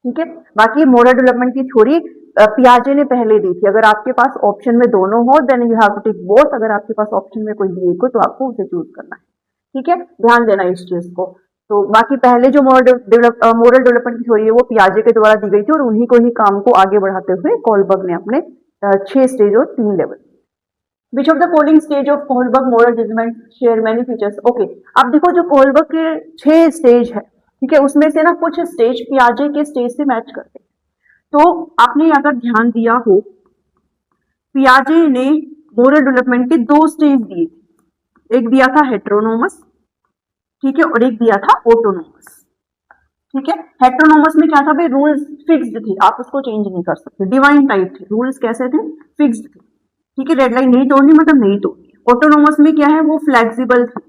ठीक है। बाकी मोरल डेवलपमेंट की थ्योरी पियाजे ने पहले दी थी। अगर आपके पास ऑप्शन में दोनों हो then you have to take both. अगर आपके पास ऑप्शन में कोई भी एक हो तो आपको उसे चूज करना है, ठीक है, ध्यान देना इस चीज को। तो बाकी पहले जो मोरल डेवलपमेंट की थ्योरी है वो पियाजे के द्वारा दी गई थी और उन्हीं को ही काम को आगे बढ़ाते हुए कोलबर्ग ने अपने 6 स्टेज और 3 level. Which of the following stage of Kohlberg moral judgement share many features. Okay, अब देखो जो कोलबर्ग के 6 स्टेज है, ठीक है, उसमें से ना कुछ स्टेज पियाजे के स्टेज से मैच करते हैं। तो आपने अगर ध्यान दिया हो, पियाजे ने मोरल डेवलपमेंट के 2 स्टेज दिए, एक दिया था हेटेरोनोमस, ठीक है, और एक दिया था ऑटोनोमस, ठीक है। हेटेरोनोमस में क्या था भाई, रूल्स फिक्स्ड थे, आप उसको चेंज नहीं कर सकते, डिवाइन टाइप थे, रूल्स कैसे थे, फिक्स्ड थे, ठीक है, रेड लाइन नहीं तोड़नी मतलब नहीं तोड़नी। ऑटोनोमस में क्या है, वो फ्लेक्सिबल थी,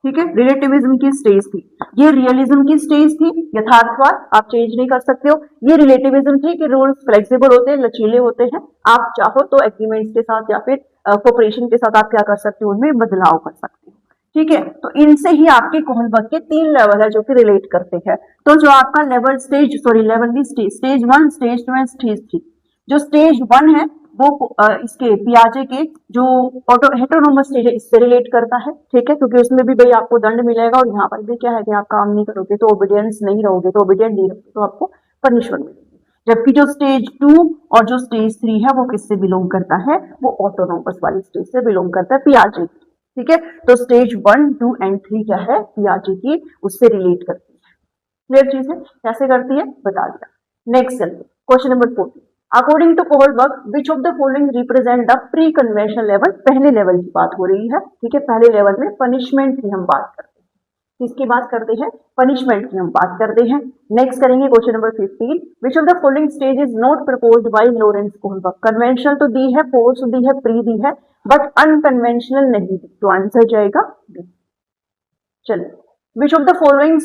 ठीक है, रिलेटिविज्म की स्टेज थी, ये रियलिज्म की स्टेज थी, यथार्थवाद आप चेंज नहीं कर सकते हो, ये रिलेटिविज्म थी कि रूल्स फ्लेक्सिबल होते हैं, लचीले होते हैं, आप चाहो तो एग्रीमेंट्स के साथ या फिर कोऑपरेशन के साथ आप क्या कर सकते हो, उनमें बदलाव कर सकते हो, ठीक है। तो इनसे ही आपके कोहलबर्ग के 3 लेवल है जो कि रिलेट करते हैं। तो जो आपका level stage stage 1, stage 2 and stage 3, जो स्टेज 1 है वो इसके पियाजे के जो हेटेरोनोमस स्टेज है इससे रिलेट करता है, ठीक है, क्योंकि उसमें भी भाई आपको दंड मिलेगा और यहाँ पर भी क्या है कि आप काम नहीं करोगे तो ओबीडियंस नहीं रहोगे, तो ओबीडियंट नहीं रहोगे तो आपको पनिशमेंट मिलेगी। जबकि जो स्टेज 2 और जो स्टेज 3 है वो किससे बिलोंग करता है, वो ऑटोनोमस वाली स्टेज से बिलोंग करता है, पियाजे, ठीक है। तो स्टेज 1, 2 एंड 3 क्या है, पियाजे की उससे रिलेट करती है। क्लियर चीज है, कैसे करती है बता दिया। नेक्स्ट चलिए question number 14। According to Kohlberg which of the following represent the pre conventional level. पहले लेवल की बात हो रही है, ठीक है, पहले लेवल में पनिशमेंट की हम बात करते हैं, किसकी बात करते हैं, पनिशमेंट की हम बात करते हैं। नेक्स्ट करेंगे question number 15। Which of the following stage is not proposed by Lawrence Kohlberg. Conventional तो दी है, पोस्ट दी है, प्री दी है, बट अनकन्वेंशनल नहीं दी, तो आंसर जाएगा बी। चलिए, विच of the following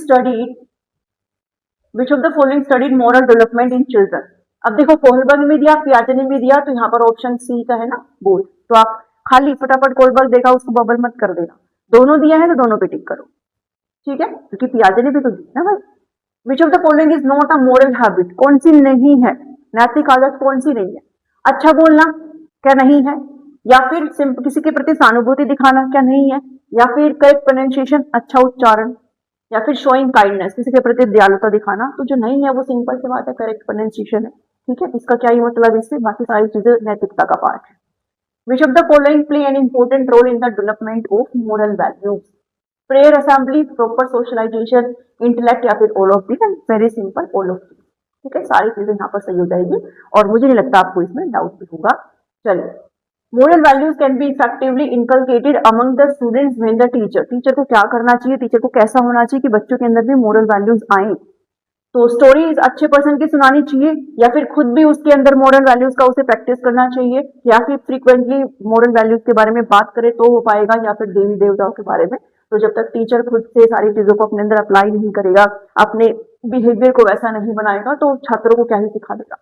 studied moral development in children. अब देखो कोहलबर्ग ने दिया, पियाजे ने भी दिया, तो यहाँ पर ऑप्शन सी का है ना बोल, तो आप खाली फटाफट कोहलबर्ग देखा उसको बबल मत कर देना, दोनों दिया है तो दोनों पे टिक करो, ठीक है, क्योंकि पियाजे ने भी तो दिया ना भाई। विच of the following is not a moral habit. कौन सी नहीं है, नैतिक आदत कौन सी नहीं है, अच्छा बोलना क्या नहीं है, या फिर किसी के प्रति सहानुभूति दिखाना क्या नहीं है, या फिर करेक्ट प्रोनाउंसिएशन अच्छा उच्चारण, या फिर शोइंग काइंडनेस किसी के प्रति दयालुता दिखाना। तो जो नहीं है वो सिंपल सी बात है, करेक्ट प्रोनाउंसिएशन है, ठीक है, इसका क्या ही मतलब इससे, बाकी सारी चीजें नैतिकता का पार्ट है। Which of the following play an important role in the development of moral values. Prayer assembly, proper socialisation, intellect, या फिर all of this, very simple all of this, ठीक है, सारी चीजें यहाँ पर सही हो जाएगी और मुझे नहीं लगता आपको इसमें डाउट भी होगा। चलिए, moral values can be effectively inculcated among the students when the teacher को क्या करना चाहिए, टीचर को कैसा होना चाहिए कि बच्चों के अंदर भी मोरल वैल्यूज आए। तो स्टोरीज अच्छे पर्सन की सुनानी चाहिए, या फिर खुद भी उसके अंदर मोरल वैल्यूज का उसे प्रैक्टिस करना चाहिए, या फिर फ्रीक्वेंटली मोरल वैल्यूज के बारे में बात करे तो हो पाएगा, या फिर देवी देवताओं के बारे में। तो जब तक टीचर खुद से सारी चीजों को अपने अंदर अप्लाई नहीं करेगा, अपने बिहेवियर को वैसा नहीं बनाएगा, तो छात्रों को क्या ही सिखा देगा,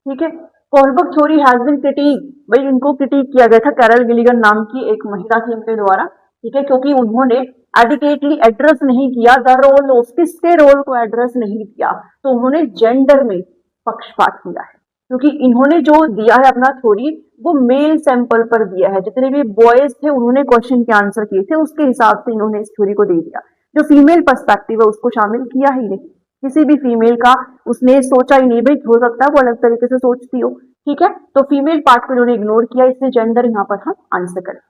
ठीक है। Kohlberg theory has been critic, भाई इनको क्रिटिक किया गया था कैरल गिलिगन नाम की एक महिला थी इनके द्वारा, ठीक है, क्योंकि उन्होंने एडिकेटली एड्रेस नहीं किया द रोल ऑफ, किसके रोल को एड्रेस नहीं किया, तो उन्होंने जेंडर में पक्षपात किया है, क्योंकि इन्होंने जो दिया है अपना थ्योरी वो मेल सैंपल पर दिया है, जितने भी बॉयज थे उन्होंने क्वेश्चन के आंसर किए थे उसके हिसाब से इन्होंने इस थ्योरी को दे दिया। जो फीमेल पर्सपेक्टिव है उसको शामिल किया ही नहीं, किसी भी फीमेल का उसने सोचा ही नहीं, भाई हो सकता है वो अलग तरीके से सोचती हो, ठीक है, तो फीमेल पार्ट को इन्होंने इग्नोर किया, इसलिए जेंडर यहाँ पर हम आंसर करें।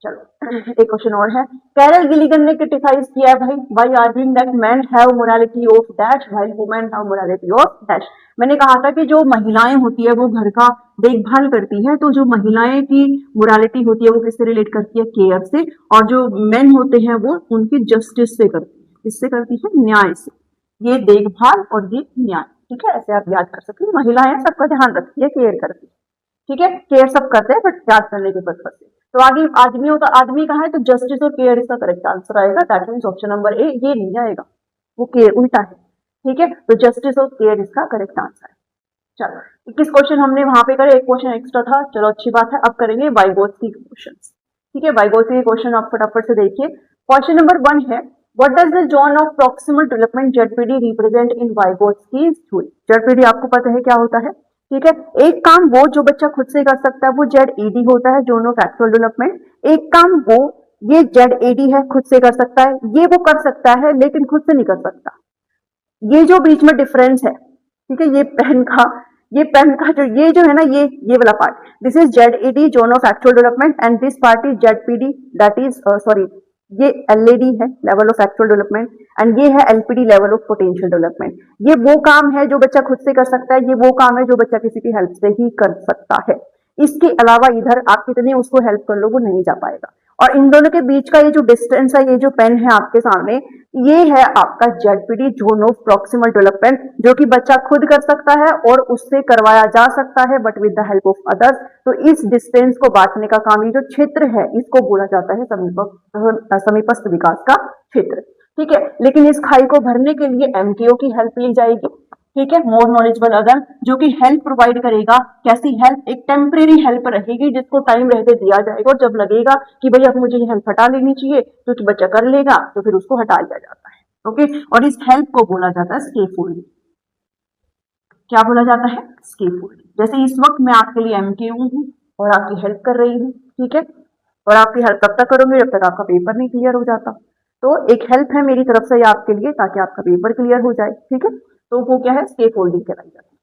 चलो एक क्वेश्चन और है, कैरल गिलिगन ने क्रिटिसाइज किया है भाई by arguing that men have morality of dash while women have morality of dash. मैंने कहा था कि जो महिलाएं होती है वो घर का देखभाल करती है, तो जो महिलाएं की मोरालिटी होती है वो किससे रिलेट करती है, केयर से, और जो मेन होते हैं वो उनकी जस्टिस से करती है, किससे करती है, न्याय से। ये देखभाल और ये न्याय, ठीक है, ऐसे आप याद कर सकते हैं, महिलाएं सबका ध्यान रखती है, केयर करती है, ठीक है, केयर सब करते हैं बट याद करने के पर्पज से। तो आगे आदमियों का, आदमी कहा है तो जस्टिस और केयर इसका करेक्ट आंसर आएगा, that means option number A, ये नहीं आएगा, वो केयर उल्टा है, ठीक है, तो जस्टिस और केयर इसका करेक्ट आंसर है। चलो 21 क्वेश्चन हमने वहां पे करे, एक क्वेश्चन एक्स्ट्रा था, चलो अच्छी बात है। अब करेंगे वाइगोत्स्की के क्वेश्चन, ठीक है, वाइगोत्स्की के क्वेश्चन आप फटाफट से देखिए। क्वेश्चन नंबर 1 है, What does the zone of proximal development ZPD represent in Vygotsky's theory? ZPD आपको पता है क्या होता है, ठीक है। एक काम वो जो बच्चा खुद से कर सकता है वो ZED होता है, जोन ऑफ एक्चुअल डेवलपमेंट। एक काम वो ये ZAD है, खुद से कर सकता है, ये वो कर सकता है लेकिन खुद से नहीं कर सकता। ये जो बीच में डिफरेंस है, ठीक है, ये पेन का जो है ना, ये वाला part, this is ZAD zone of actual development and this part is ZPD, that is sorry, ये LAD है, level of actual development, and ये है LPD, level of potential development. ये वो काम है जो बच्चा खुद से कर सकता है, ये वो काम है जो बच्चा किसी की हेल्प से ही कर सकता है। इसके अलावा इधर आप कितने उसको हेल्प कर लो वो नहीं जा पाएगा। और इन दोनों के बीच का ये जो डिस्टेंस है, ये जो पेन है आपके सामने, ये है आपका ZPD zone of proximal development, जो कि बच्चा खुद कर सकता है और उससे करवाया जा सकता है but with the help of others. तो इस डिस्टेंस को बांटने का काम, ये जो क्षेत्र है इसको बोला जाता है समीपस्थ विकास का क्षेत्र, ठीक है। लेकिन इस खाई को भरने के लिए MKO की हेल्प ली जाएगी, ठीक है, मोर नॉलेजेबल अदर, जो कि हेल्प प्रोवाइड करेगा। कैसी हेल्प? एक टेम्परेरी हेल्प रहेगी जिसको टाइम रहते दिया जाएगा, और जब लगेगा कि भाई अब मुझे ये हेल्प हटा लेनी चाहिए तो कि बच्चा कर लेगा तो फिर उसको हटा लिया जाता है, ओके। और इस हेल्प को बोला जाता है स्कैफोल्डिंग। क्या बोला जाता है? स्कैफोल्डिंग। जैसे इस वक्त मैं आपके लिए MKO हूँ और आपकी हेल्प कर रही हूँ, ठीक है, और आपकी हेल्प तब तक करूंगी जब तक आपका पेपर नहीं क्लियर हो जाता। तो एक हेल्प है मेरी तरफ से आपके लिए ताकि आपका पेपर क्लियर हो जाए, ठीक है। तो वो क्या है? स्कैफोल्डिंग कहलाई जाती है।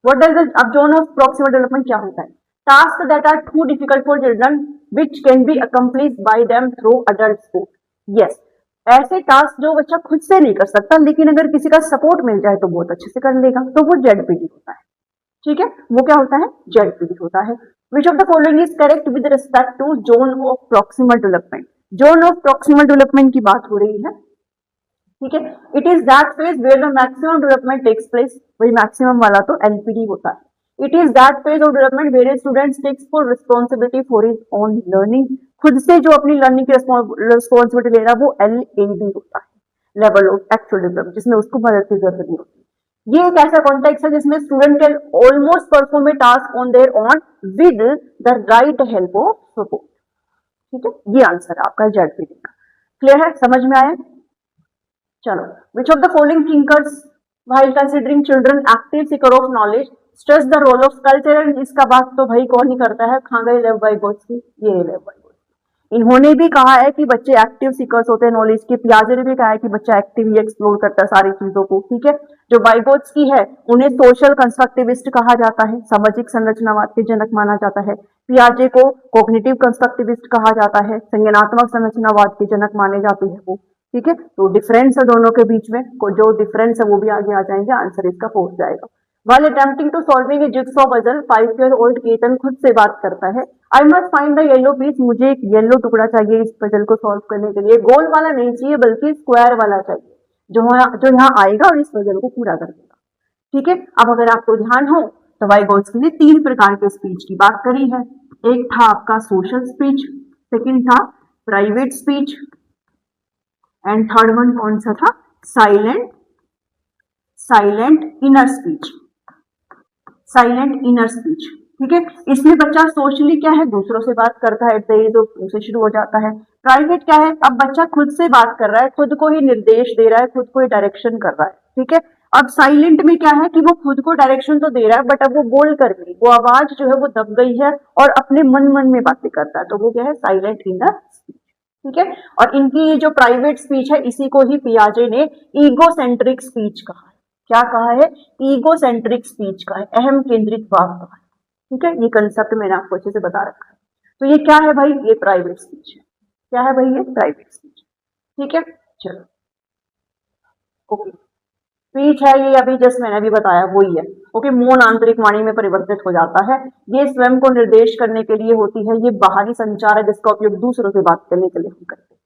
व्हाट डज द अब जोन ऑफ प्रॉक्सिमल डेवलपमेंट क्या होता है? Task that are too difficult for children which can be accomplished by them through adult support. Yes, ऐसे टास्क जो बच्चा खुद से नहीं कर सकता लेकिन अगर किसी का सपोर्ट मिल जाए तो बहुत अच्छे से कर लेगा, तो वो ZPD होता है, ठीक है। वो क्या होता है? ZPD होता है। Which of the following is correct with respect to zone of proximal development? Zone of proximal development की बात हो रही है, ठीक है। It is that phase where the maximum development takes place, वही मैक्सिमम वाला तो LPD होता है। It is that phase of development where student takes full responsibility for his own learning, खुद से जो अपनी लर्निंग की रिस्पॉन्सिबिलिटी ले रहा है वो LAD होता है, लेवल ऑफ एक्चुअल डेवलपमेंट, जिसमें उसको मदद की जरूरत नहीं होती। ये एक ऐसा कॉन्टेक्स्ट है जिसमें student can almost perform a task on their own with the right help of support, ठीक है। ये आंसर है आपका ZPD का। क्लियर है? समझ में आया? चलो, which of the following thinkers while considering children active seeker of knowledge stress the role of culture? And इसका बात तो भाई कौन ही करता है, लेव वाइगोत्स्की, ये लेव वाइगोत्स्की। इन्होंने भी कहा है कि बच्चे एक्टिव सीकर्स होते हैं नॉलेज के। पियाजे ने भी कहा है कि बच्चा एक्टिवली एक्सप्लोर करता है सारी चीजों को, ठीक है। जो वाइगोत्स्की है उन्हें सोशल कंस्ट्रक्टिविस्ट कहा जाता है, सामाजिक संरचनावाद के जनक माना जाता है। पियाजे को कॉग्निटिव कंस्ट्रक्टिविस्ट कहा जाता है, संज्ञानात्मक संरचनावाद के जनक माने जाते हैं वो, ठीक है। तो डिफरेंस है दोनों के बीच में, जो डिफरेंस है वो भी आगे आ जाएंगे, आंसर इसका पहुंच जाएगा। While attempting to solving a jigsaw puzzle, 5-year-old Ketan खुद से बात करता है, I must find the yellow piece, मुझे एक येलो टुकड़ा चाहिए इस पजल को सॉल्व करने के लिए। गोल वाला नहीं चाहिए बल्कि स्क्वायर वाला चाहिए, जो यहाँ आएगा और इस पजल को पूरा कर देगा, ठीक है। अब अगर आपको ध्यान हो तो वाइगोत्स्की ने 3 प्रकार के स्पीच की बात करी है। एक था आपका सोशल स्पीच, सेकंड था private speech, and third one कौन सा था? Silent inner speech, silent inner speech, ठीक है। इसमें बच्चा सोशली क्या है, दूसरों से बात करता है, से शुरू हो जाता है। प्राइवेट क्या है, अब बच्चा खुद से बात कर रहा है, खुद को ही निर्देश दे रहा है, खुद को ही डायरेक्शन कर रहा है, ठीक है। अब साइलेंट में क्या है कि वो खुद को डायरेक्शन तो दे रहा है बट अब वो बोल कर नहीं, वो आवाज जो है वो दब गई है और अपने मन में बातें करता है, तो वो क्या है? साइलेंट इनर स्पीच, ठीक है। और इनकी ये जो प्राइवेट स्पीच है इसी को ही पियाजे ने ईगोसेंट्रिक स्पीच कहा है। क्या कहा है? ईगोसेंट्रिक स्पीच का है, अहम केंद्रित वाद कहा है, ठीक है। ये कंसेप्ट मैंने आपको अच्छे से बता रखा है। तो ये क्या है भाई? ये प्राइवेट स्पीच है। क्या है भाई? ये प्राइवेट स्पीच, ठीक है। चलो, ओके, स्पीच है ये, अभी जस्ट मैंने भी बताया वही है, ओके। मौन आंतरिक वाणी में परिवर्तित हो जाता है, ये स्वयं को निर्देश करने के लिए होती है, ये बाहरी संचार है जिसका उपयोग दूसरों से बात करने के लिए हम करते हैं।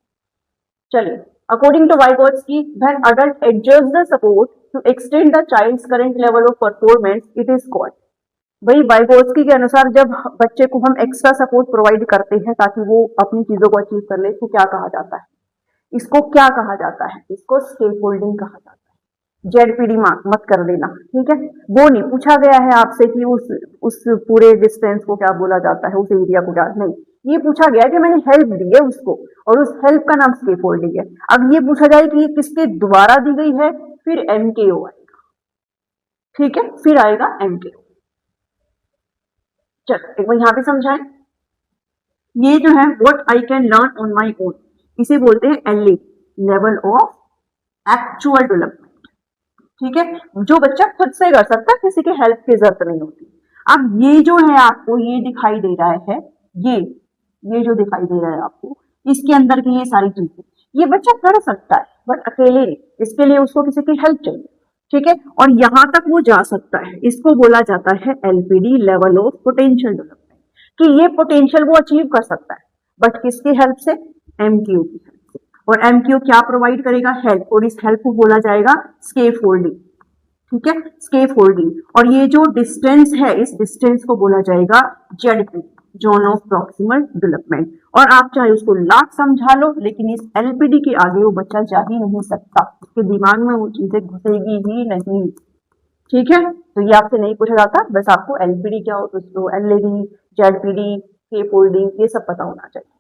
चलिए, according to Vygotsky, when adult adjust the support to extend the child's current level of performance, it is called. भाई वाइगोत्स्की के अनुसार जब बच्चे को हम एक्स्ट्रा सपोर्ट प्रोवाइड करते हैं ताकि वो अपनी चीजों को अचीव कर ले, इसको क्या कहा जाता है? इसको क्या कहा जाता है? इसको स्कैफोल्डिंग कहा जाता है। ZPD मत कर देना, ठीक है। वो नहीं पूछा गया है आपसे कि उस पूरे डिस्टेंस को क्या बोला जाता है, उस एरिया को क्या, नहीं, ये पूछा गया कि मैंने हेल्प दी है उसको और उस हेल्प का नाम स्केप होल्डिंग है। अब ये पूछा जाए कि ये किसके द्वारा दी गई है, फिर MKO आएगा, ठीक है, फिर आएगा MKO। चलो एक बार यहाँ पे समझाएं, ये जो है what I can learn on my own, इसे बोलते हैं LA, level of actual development, ठीक है, जो बच्चा खुद से कर सकता है, किसी के हेल्प की जरूरत नहीं होती। अब ये जो है आपको ये दिखाई दे रहा है, ये जो दिखाई दे रहा है आपको, इसके अंदर की ये सारी चीजें ये बच्चा कर सकता है बट अकेले नहीं, इसके लिए उसको किसी की हेल्प चाहिए, ठीक है, और यहां तक वो जा सकता है, इसको बोला जाता है LPD, level of potential development, कि ये पोटेंशियल वो अचीव कर सकता है बट किसकी हेल्प से, MKO की हेल्प से। और MKO क्या प्रोवाइड करेगा, हेल्प, और इस हेल्प को बोला जाएगा स्केप होल्डिंग, ठीक है, स्केप होल्डिंग। और ये जो डिस्टेंस है, इस डिस्टेंस को बोला जाएगा ZP, zone of proximal development. और आप चाहे उसको लाख समझा लो, लेकिन इस LPD के आगे वो बच्चा जा ही नहीं सकता, उसके दिमाग में वो चीजें घुसेगी ही नहीं, ठीक है। तो ये आपसे नहीं पूछा जाता, बस आपको LPD क्या हो, तो LAD, ZPD, स्केप होल्डिंग, ये सब पता होना चाहिए।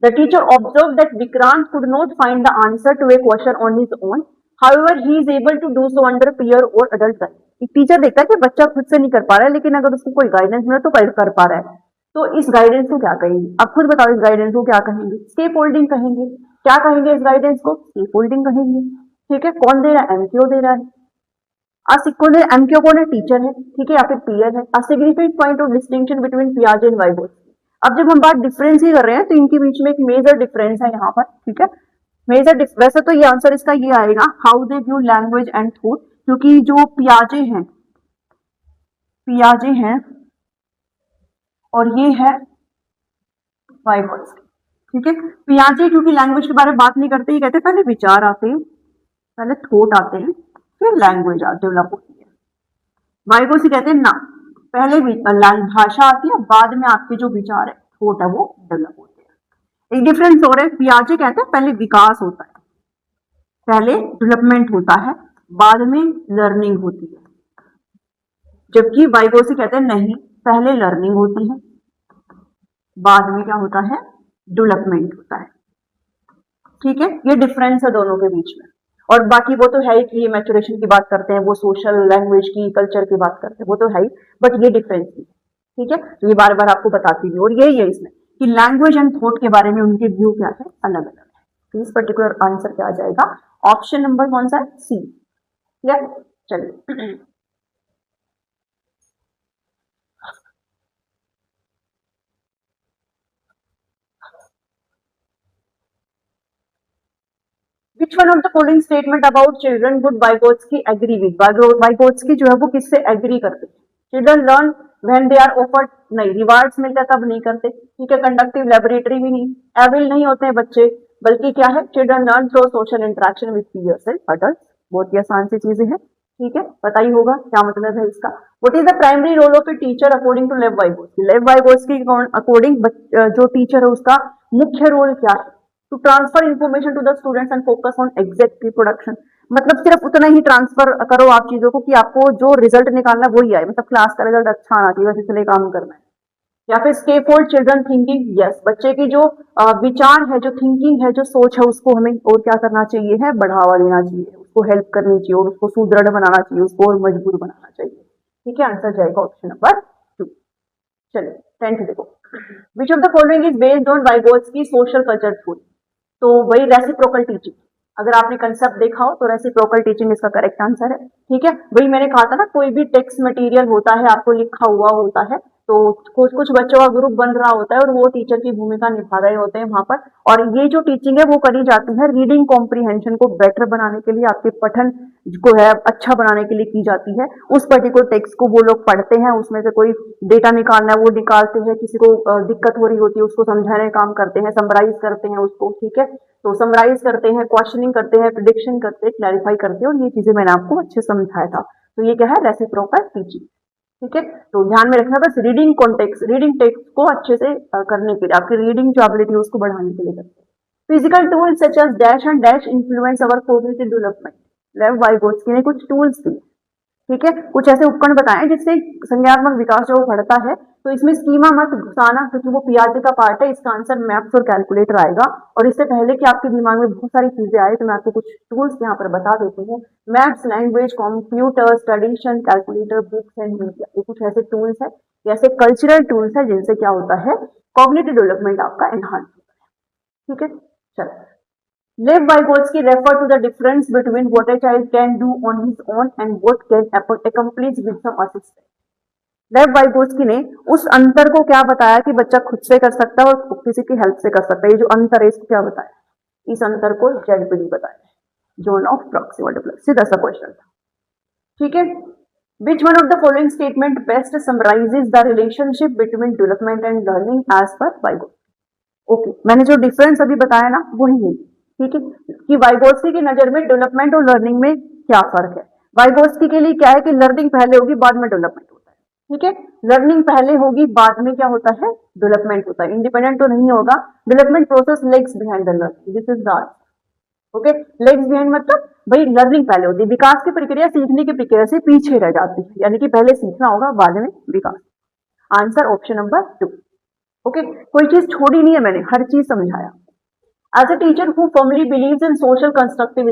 The teacher observed that Vikrant could not find the answer to a question on his own. However, he is able to do so under peer or adult guidance. एक teacher देखता है कि बच्चा खुद से नहीं कर पा रहा है, लेकिन अगर उसको कोई गाइडेंस मिले तो कर पा रहा है, तो इस गाइडेंस को क्या कहेंगे, अब खुद बताओ, इस गाइडेंस को क्या कहेंगे, स्केप होल्डिंग कहेंगे। क्या कहेंगे इस गाइडेंस को, स्केप होल्डिंग कहेंगे, ठीक है। कौन दे रहा है, MKO दे रहा है। MKO कौन है, टीचर है, ठीक है, या फिर पीयर है। A significant point of distinction between Piaget and Vygotsky। अब जब हम बात डिफरेंस ही कर रहे हैं तो इनके बीच में एक मेजर डिफरेंस है यहाँ पर, ठीक है, मेजर वैसे तो ये आंसर इसका ये आएगा, how they view language and thought, क्योंकि जो पियाजे हैं और ये है वाइगोत्स्की, ठीक है। पियाजे क्योंकि लैंग्वेज के बारे में बात नहीं करते, ये कहते हैं पहले विचार आते हैं, पहले थॉट आते हैं, फिर लैंग्वेज डेवलप होती है। वाइगोत्स्की कहते हैं ना, पहले भाषा आती है, बाद में आपके जो विचार है, थॉट है, वो डेवलप होते हैं। एक डिफरेंस और है, पियाजे कहते हैं पहले विकास होता है, पहले डेवलपमेंट होता है, बाद में लर्निंग होती है, जबकि वाइगोत्स्की कहते हैं नहीं, पहले लर्निंग होती है, बाद में क्या होता है, डेवलपमेंट होता है, ठीक है। ये डिफरेंस है दोनों के बीच में। और बाकी वो तो है ही कि ये मैचुरेशन की बात करते हैं, वो सोशल लैंग्वेज की, कल्चर की बात करते हैं, वो तो है ही, बट ये डिफरेंस भी, ठीक है। तो ये बार बार आपको बताती हूँ, और यही है इसमें कि लैंग्वेज एंड थॉट के बारे में उनके व्यू क्या है, अलग अलग है। तो इस पर्टिकुलर आंसर क्या आ जाएगा, ऑप्शन नंबर कौन सा है, C, या चलिए। Which one of the following statement about children would Vygotsky agree with? Vygotsky जो है वो किससे एग्री करते हैं, children learn when they are offered, नहीं, रिवार्ड्स मिलता है तब नहीं करते, ठीक है, कंडक्टिव लैबोरेटरी भी नहीं, एविल नहीं होते हैं बच्चे, बल्कि क्या है, children learn through social interaction with peers and adults. बहुत ही आसान सी चीजें हैं, ठीक है, पता ही होगा क्या मतलब है इसका। What is the primary role of a teacher according to Lev Vygotsky? Lev Vygotsky के अकॉर्डिंग जो टीचर है उसका मुख्य रोल क्या है, to transfer information to the students and focus on exact reproduction, मतलब सिर्फ उतना ही ट्रांसफर करो आप चीजों को कि आपको जो रिजल्ट निकालना वही आए, मतलब क्लास का रिजल्ट अच्छा आना चाहिए, बस इसलिए काम करना है। या फिर scaffold children thinking, yes, बच्चे की जो विचार है, जो थिंकिंग है, जो सोच है, उसको हमें और क्या करना चाहिए है, बढ़ावा देना चाहिए, उसको हेल्प करनी चाहिए और उसको सुदृढ़ बनाना चाहिए, उसको और मजबूर बनाना चाहिए, ठीक है। आंसर जाएगा ऑप्शन नंबर 2। चलिए 10th देखो, विच of the following is based on Vygotsky social culture theory? तो वही रेसिप्रोकल टीचिंग, अगर आपने कंसेप्ट देखा हो तो रेसिप्रोकल टीचिंग इसका करेक्ट आंसर है, ठीक है। वही मैंने कहा था ना, कोई भी टेक्स्ट मटेरियल होता है, आपको लिखा हुआ होता है, तो कुछ कुछ बच्चों का ग्रुप बन रहा होता है और वो टीचर की भूमिका निभा रहे होते हैं वहां पर, और ये जो टीचिंग है वो करी जाती है रीडिंग कॉम्प्रीहेंशन को बेटर बनाने के लिए, आपके पठन को है अच्छा बनाने के लिए की जाती है। उस पर्टिकुलर टेक्स्ट को वो लोग पढ़ते हैं, उसमें से कोई डेटा निकालना है वो निकालते हैं, किसी को दिक्कत हो रही होती है उसको समझाने का काम करते हैं, समराइज करते हैं उसको, ठीक है, तो समराइज करते हैं, क्वेश्चनिंग करते हैं, प्रिडिक्शन करते हैं, क्लैरिफाई करते हैं, और ये चीजें मैंने आपको अच्छे समझाया था। तो ये क्या है, रेसिप्रोकल टीचिंग, ठीक है। तो ध्यान में रखना, बस रीडिंग कॉन्टेक्स्ट, रीडिंग टेक्स्ट को अच्छे से करने के लिए, आपकी रीडिंग जो एबिलिटी है उसको बढ़ाने के लिए करते हैं। Physical tools such as dash and dash influence our cognitive development. Lev Vygotsky ने कुछ टूल्स दिए, ठीक है, कुछ ऐसे उपकरण बताए जिससे संज्ञानात्मक विकास जो बढ़ता है, तो इसमें स्कीमा मत घुसाना क्योंकि वो पियाजे का पार्ट है, इसका आंसर मैथ्स और कैलकुलेटर आएगा। और इससे पहले कि आपके दिमाग में बहुत सारी चीजें आए तो मैं आपको कुछ टूल्स यहाँ पर बता देती हूँ। मैथ्स, लैंग्वेज, कंप्यूटर, स्टडीशन, कैलकुलेटर, बुक्स एंड मीडिया, ये कुछ ऐसे टूल्स है, ऐसे कल्चरल टूल्स है जिनसे क्या होता है, कॉग्निटिव डेवलपमेंट आपका एनहांस होता है। ठीक है, चलो। Lev Vygotsky refer to the difference between what a child can do on his own and what can accomplish with some assistance. लेव वाइगोत्स्की ने उस अंतर को क्या बताया कि बच्चा खुद से कर सकता है और किसी की हेल्प से कर सकता है। ये जो अंतर है इसको क्या बताया, इस अंतर को जेडपीडी बताया, जोन ऑफ प्रॉक्सिमल डेवलपमेंट। सीधा सा क्वेश्चन था। ठीक है, which one of the following statement best summarises the relationship between development and learning as per Vygotsky. Okay, मैंने जो डिफरेंस अभी बताया ना वही है। ठीक है, कि वाइगोत्स्की की नजर में डेवलपमेंट और लर्निंग में क्या फर्क है। वाइगोत्स्की के लिए क्या है कि लर्निंग पहले होगी बाद में डेवलपमेंट होता है। ठीक है, लर्निंग पहले होगी बाद में क्या होता है, डेवलपमेंट होता है। इंडिपेंडेंट तो नहीं होगा, development process legs behind the learning, this is the okay. Legs behind मतलब भाई लर्निंग पहले होती है, विकास की प्रक्रिया सीखने की प्रक्रिया से पीछे रह जाती है, यानी कि पहले सीखना होगा बाद में विकास। Answer option number 2। ओके, कोई चीज छोड़ी नहीं है मैंने, हर चीज समझाया। As a teacher who firmly believes in social constructive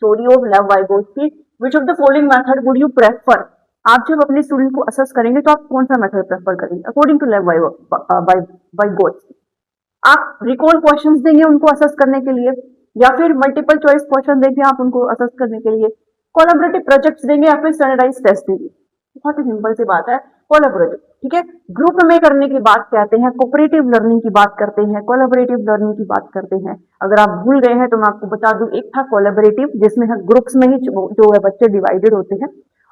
theory of Lev Vygotsky, which of the following method would you prefer? आप जब अपने स्टूडेंट को असेस करेंगे तो आप कौन सा मेथड प्रेफर करेंगे अकॉर्डिंग टू लेव वाइगोत्स्की? आप रिकॉल क्वेश्चंस देंगे उनको असेस करने के लिए, या फिर मल्टीपल चॉइस क्वेश्चन देंगे आप उनको असेस करने के लिए, कोलैबोरेटिव प्रोजेक्ट्स देंगे या फिर स्टैंडर्डाइज्ड टेस्ट देंगे? बहुत ही सिंपल सी बात है, कोलैबोरेटिव। ठीक है, ग्रुप में करने की बात कहते हैं, कोऑपरेटिव लर्निंग की बात करते हैं, कोलैबोरेटिव लर्निंग की बात करते हैं। अगर आप भूल गए हैं तो मैं आपको बता दूं, एक था कोलैबोरेटिव जिसमें ग्रुप्स में ही जो है बच्चे डिवाइडेड होते हैं,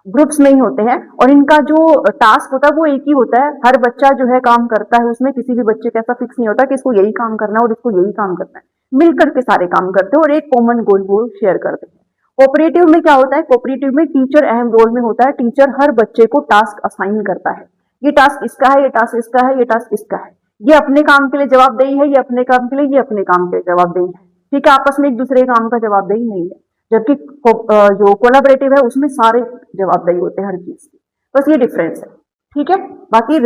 ग्रुप्स में ही होते हैं, और इनका जो टास्क होता है वो एक ही होता है, हर बच्चा जो है काम करता है, उसमें किसी भी बच्चे का ऐसा फिक्स नहीं होता कि इसको यही काम करना है और इसको यही काम करना है, मिलकर के सारे काम करते हैं और एक कॉमन गोल वो शेयर करते हैं। कोऑपरेटिव में क्या होता है, कोऑपरेटिव में टीचर अहम रोल में होता है, टीचर हर बच्चे को टास्क असाइन करता है, ये टास्क इसका है, ये टास्क इसका है, ये टास्क इसका है, ये अपने काम के लिए जवाबदेही है, ये अपने काम के लिए, ये अपने काम के लिए जवाबदेही है। ठीक है, आपस में एक दूसरे काम का जवाबदेही नहीं है, जबकि जो कोलैबोरेटिव है उसमें सारे जवाबदेही होते हैं हर चीज की, बस ये डिफरेंस है। ठीक है, बाकी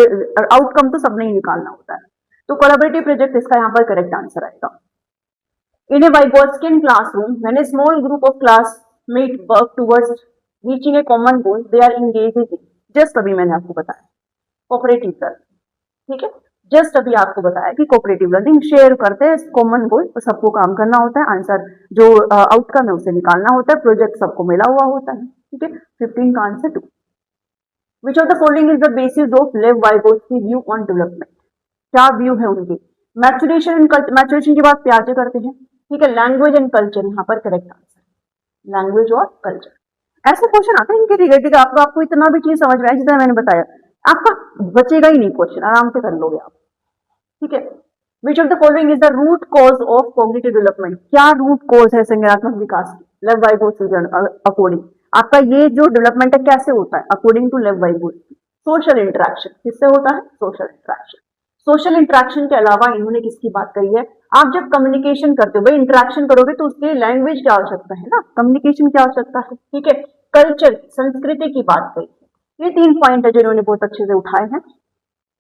आउटकम तो सबने ही निकालना होता है। तो कोलैबोरेटिव प्रोजेक्ट इसका यहाँ पर करेक्ट आंसर आएगा। In a Vygotskian classroom, when a small group of classmates work towards reaching a common goal, they are engaged in just अभी मैंने आपको बताया कोऑपरेटिव लर्निंग। ठीक है, जस्ट अभी आपको बताया कि कोऑपरेटिव लर्निंग शेयर करते हैं कॉमन गोल, तो सबको काम करना होता है, आंसर जो आउटकम है उसे निकालना होता है, प्रोजेक्ट सबको मिला हुआ होता है। ठीक है, 15 का answer 2। Which of the following is the basis of लेव वाइगोत्स्की व्यू ऑन डेवलपमेंट? क्या व्यू है उनकी? मैचुरेशन एंड कल्चर, मैचुरेशन की बात प्याजे करते हैं। ठीक है, लैंग्वेज एंड कल्चर यहाँ पर करेक्ट आंसर, लैंग्वेज और कल्चर। ऐसे क्वेश्चन आते हैं इनके रिलेटेड, आपको इतना भी चीज समझ में आए जितना मैंने बताया, आपका बचेगा ही नहीं क्वेश्चन, आराम से कर लोगे आप। ठीक है, which of the following is the root cause of cognitive development? क्या रूट कॉज है संज्ञानात्मक विकास की लेव वाइगोत्स्की अकॉर्डिंग? आपका ये जो डेवलपमेंट है कैसे होता है according to Lev Vygotsky? Social interaction. किससे होता है? Social interaction. सोशल इंटरेक्शन के अलावा इन्होंने किसकी बात करी है? आप जब कम्युनिकेशन करते हो, भाई इंटरेक्शन करोगे तो उसके लिए लैंग्वेज की आवश्यकता है ना, कम्युनिकेशन की आवश्यकता है। ठीक है, कल्चर, संस्कृति की बात करी है। ये 3 पॉइंट है जो इन्होंने बहुत अच्छे से उठाए हैं।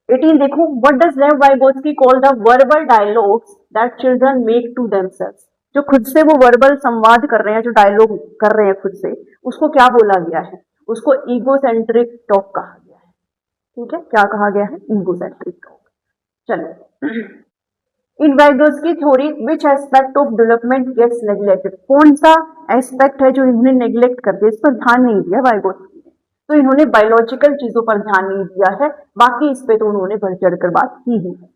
18 देखो, what does Lev Vygotsky call the verbal dialogues that children make to themselves? जो खुद से वो वर्बल संवाद कर रहे हैं, जो डायलॉग कर रहे हैं खुद से, उसको क्या बोला गया है? उसको ईगोसेंट्रिक टॉक कहा गया है। ठीक है, क्या कहा गया है? Egocentric talk. चलो, in Vygotsky theory which aspect of development gets neglected? कौन सा एस्पेक्ट है जो इन्होंने नेग्लेक्ट कर दिया, इस पर ध्यान नहीं दिया वाइगोत्स्की ने? तो इन्होंने बायोलॉजिकल चीजों पर ध्यान नहीं दिया है, बाकी इस पे तो उन्होंने बढ़ चढ़कर बात की ही है।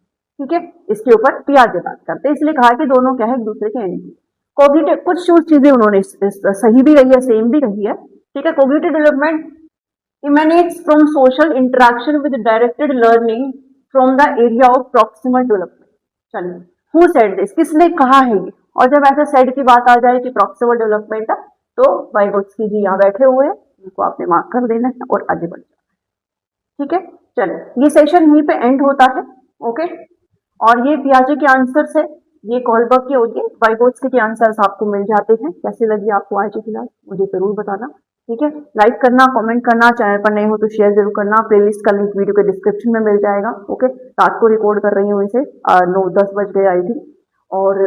ठीक है, इसके ऊपर पियाजे बात करते हैं, इसलिए कहा कि दोनों क्या है एक दूसरे के एंटी। कॉग्निटिव, कुछ चीजें उन्होंने सही भी कही है, सेम भी कही है। ठीक है, cognitive development emanates from social interaction with directed learning from the area of proximal development. चलिए, who said this? किसने कहा है ये? और जब ऐसे said की बात आ जाए कि proximal development है, तो वाइगोत्स्की जी यहाँ बैठे हुए हैं, उनको आपने मार्क कर देना है और आगे बढ़ जाना है। ठीक है, चलिए, ये सेशन यहीं पे एंड होता है। ओके, और ये पियाजे के आंसर्स है, ये कोलबर्ग के होंगे, वाइगोत्स्की के आंसर्स आपको मिल जाते हैं। कैसे लगी आपको आज की क्लास मुझे जरूर बताना। ठीक है, लाइक करना, कमेंट करना, चैनल पर नए हो तो शेयर जरूर करना। प्लेलिस्ट का लिंक वीडियो के डिस्क्रिप्शन में मिल जाएगा। ओके, रात को रिकॉर्ड कर रही हूँ इसे, 9-10 बज गए आई थी, और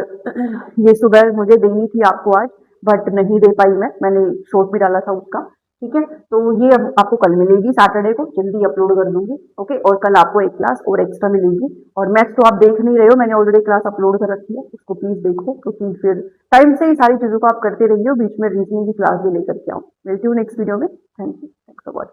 ये सुबह मुझे देनी थी आपको आज, बट नहीं दे पाई मैंने शॉर्ट भी डाला था उसका। ठीक है, तो ये अब आपको कल मिलेगी, सैटरडे को जल्दी अपलोड कर दूंगी। ओके, और कल आपको एक क्लास और एक्स्ट्रा मिलेगी। और मैथ्स तो आप देख नहीं रहे हो, मैंने ऑलरेडी क्लास अपलोड कर रखी है, उसको प्लीज देखो, क्योंकि फिर टाइम से ही सारी चीजों को आप करते रहिए, बीच में रीजनिंग की क्लास भी लेकर के आओ। मिलती हूँ नेक्स्ट वीडियो में। Thank you, thanks for watching.